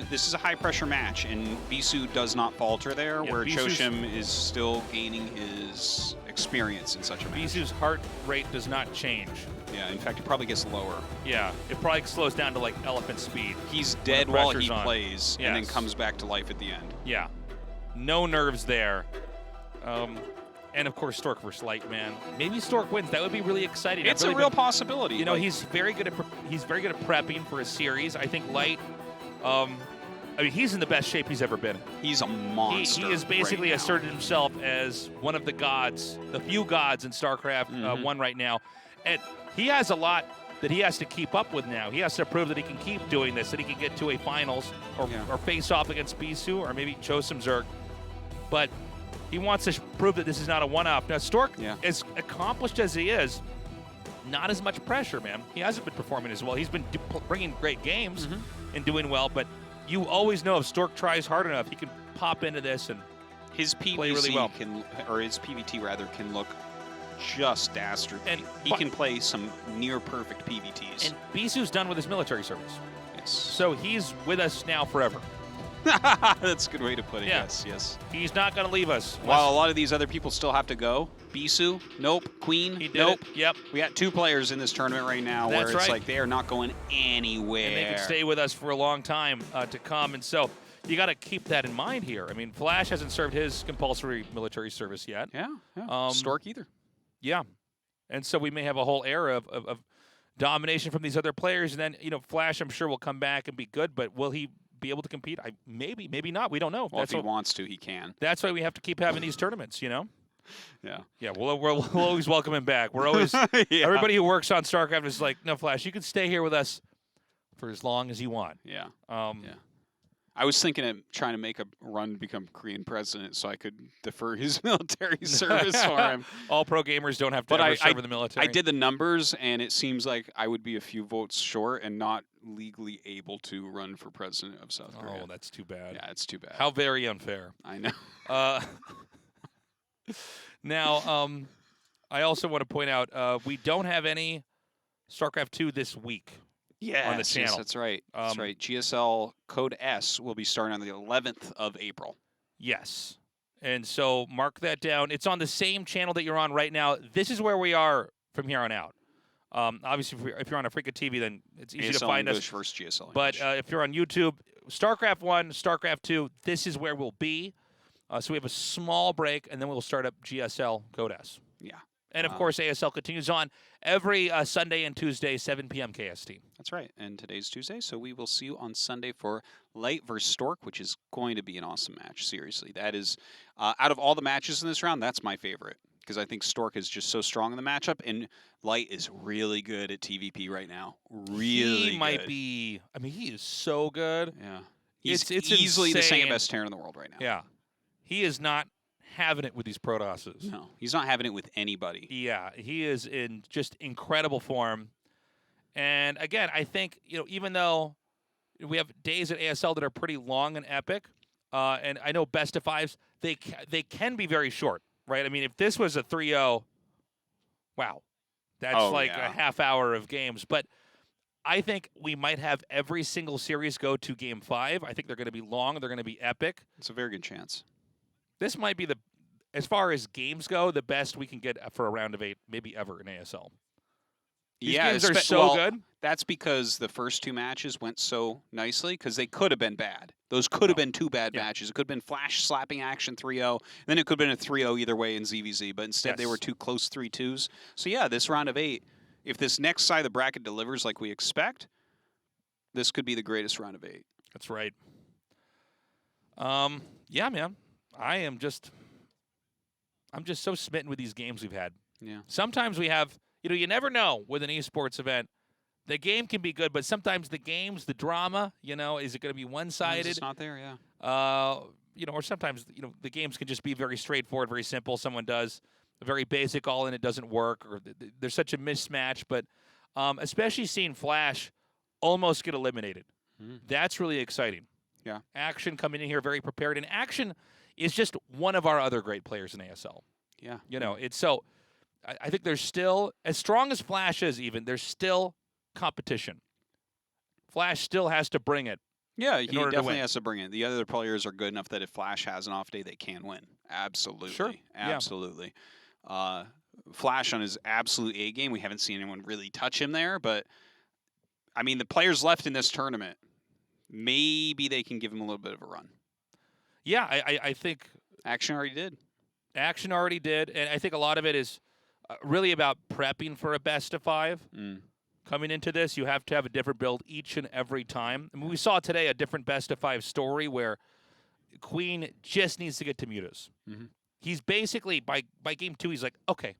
This is a high-pressure match, and Bisu does not falter there, where Choshim is still gaining his experience in such a match. Bisu's heart rate does not change. Yeah, in fact, it probably gets lower. Yeah, it probably slows down to, like, elephant speed. He's dead while he on. plays, and then comes back to life at the end. Yeah. No nerves there. And of course, Stork versus Light, man. Maybe Stork wins. That would be really exciting. It's a real possibility. You know, he's very good at prepping for a series. I think Light. I mean, he's in the best shape he's ever been. He's a monster. He has basically right asserted himself as one of the gods, the few gods in StarCraft 1 right now, and he has a lot that he has to keep up with now. He has to prove that he can keep doing this, that he can get to a finals or face off against Bisu or maybe Chosim Zerg. But he wants to prove that this is not a one-off. Now, Stork, as accomplished as he is, not as much pressure, man. He hasn't been performing as well. He's been bringing great games and doing well, but you always know if Stork tries hard enough, he can pop into this and his PVC play really well. His PVT rather can look just dastardly. And he can play some near perfect PVTs. And Bisu's done with his military service. Yes. So he's with us now forever. That's a good way to put it. Yeah. Yes. He's not going to leave us. While a lot of these other people still have to go. Bisu, nope. Queen, nope. Yep. We got 2 players in this tournament right now where it's like they are not going anywhere. And they can stay with us for a long time to come. And so you got to keep that in mind here. I mean, Flash hasn't served his compulsory military service yet. Yeah. Stork either. Yeah. And so we may have a whole era of domination from these other players. And then, Flash, I'm sure, will come back and be good. But will he be able to compete? Maybe not. We don't know. Well, if he wants to, he can. That's why we have to keep having these tournaments, Yeah. Yeah, we'll always welcome him back. We're always everybody who works on StarCraft is like, no, Flash, you can stay here with us for as long as you want. Yeah. I was thinking of trying to make a run to become Korean president so I could defer his military service for him. All pro gamers don't have to ever serve in the military. I did the numbers, and it seems like I would be a few votes short and not legally able to run for president of South Korea. Oh, that's too bad. Yeah, it's too bad. How very unfair. I know. Now, I also want to point out we don't have any StarCraft 2 this week. On the channel. Yes, that's right. That's right. GSL Code S will be starting on the 11th of April. Yes. And so mark that down. It's on the same channel that you're on right now. This is where we are from here on out. Obviously, if you're on AfreecaTV, then it's easy to find English us. Versus GSL but if you're on YouTube, StarCraft 1, StarCraft 2, this is where we'll be. So we have a small break, and then we'll start up GSL Code S. Yeah. And, of course, ASL continues on every Sunday and Tuesday, 7 p.m. KST. That's right. And today's Tuesday, so we will see you on Sunday for Light versus Stork, which is going to be an awesome match, seriously. That is, out of all the matches in this round, that's my favorite, because I think Stork is just so strong in the matchup, and Light is really good at TVP right now. Really He might be, I mean, he is so good. Yeah. He's it's easily the insane. second best Terran in the world right now. Yeah. He is not having it with these Protosses. No, he's not having it with anybody. Yeah, he is in just incredible form. And again, I think, even though we have days at ASL that are pretty long and epic, and I know best of fives, they can be very short, right? I mean, if this was a 3-0, wow, that's a half hour of games. But I think we might have every single series go to Game 5. I think they're going to be long. They're going to be epic. It's a very good chance. This might be as far as games go, the best we can get for a round of 8, maybe ever in ASL. These games are so good. That's because the first 2 matches went so nicely, because they could have been bad. Those could have been 2 bad matches. It could have been flash slapping action 3-0. Then it could have been a 3-0 either way in ZVZ, but instead they were 2 close 3-2s. So yeah, this round of 8, if this next side of the bracket delivers like we expect, this could be the greatest round of 8. That's right. Yeah, man. I'm just so smitten with these games we've had. Yeah. Sometimes we have, you never know with an esports event. The game can be good, but sometimes the games, the drama, is it going to be one-sided? It's not there, yeah. Or sometimes, the games can just be very straightforward, very simple. Someone does a very basic all-in, it doesn't work, or there's such a mismatch. But especially seeing Flash almost get eliminated, that's really exciting. Yeah. Action coming in here very prepared, and Action is just one of our other great players in ASL. Yeah. It's so. I think there's still, as strong as Flash is, there's still competition. Flash still has to bring it. Yeah, he definitely has to bring it. The other players are good enough that if Flash has an off day, they can win. Absolutely. Sure. Absolutely. Yeah. Flash on his absolute A game, we haven't seen anyone really touch him there, but I mean, the players left in this tournament, maybe they can give him a little bit of a run. Yeah, I think Action already did. Action already did, and I think a lot of it is really about prepping for a best of 5. Coming into this, you have to have a different build each and every time. I mean, we saw today a different best of 5 story where Queen just needs to get to Mutas. He's basically, by game 2, he's like, okay,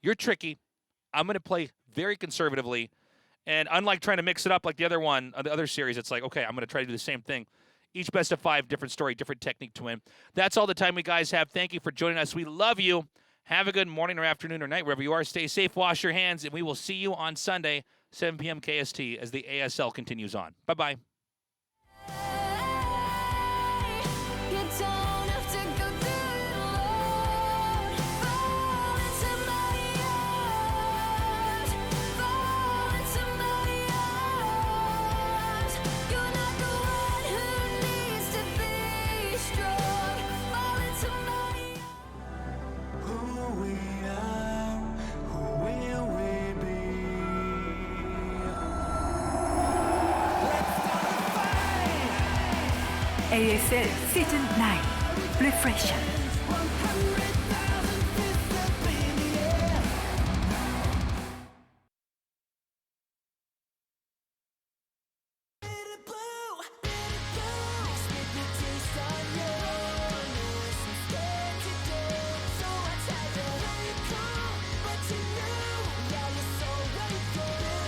you're tricky. I'm going to play very conservatively. And unlike trying to mix it up like the other series, it's like, okay, I'm going to try to do the same thing. Each best of 5, different story, different technique to win. That's all the time we guys have. Thank you for joining us. We love you. Have a good morning or afternoon or night, wherever you are. Stay safe, wash your hands, and we will see you on Sunday, 7 p.m. KST, as the ASL continues on. Bye-bye. ASL 시즌 9 Refresher.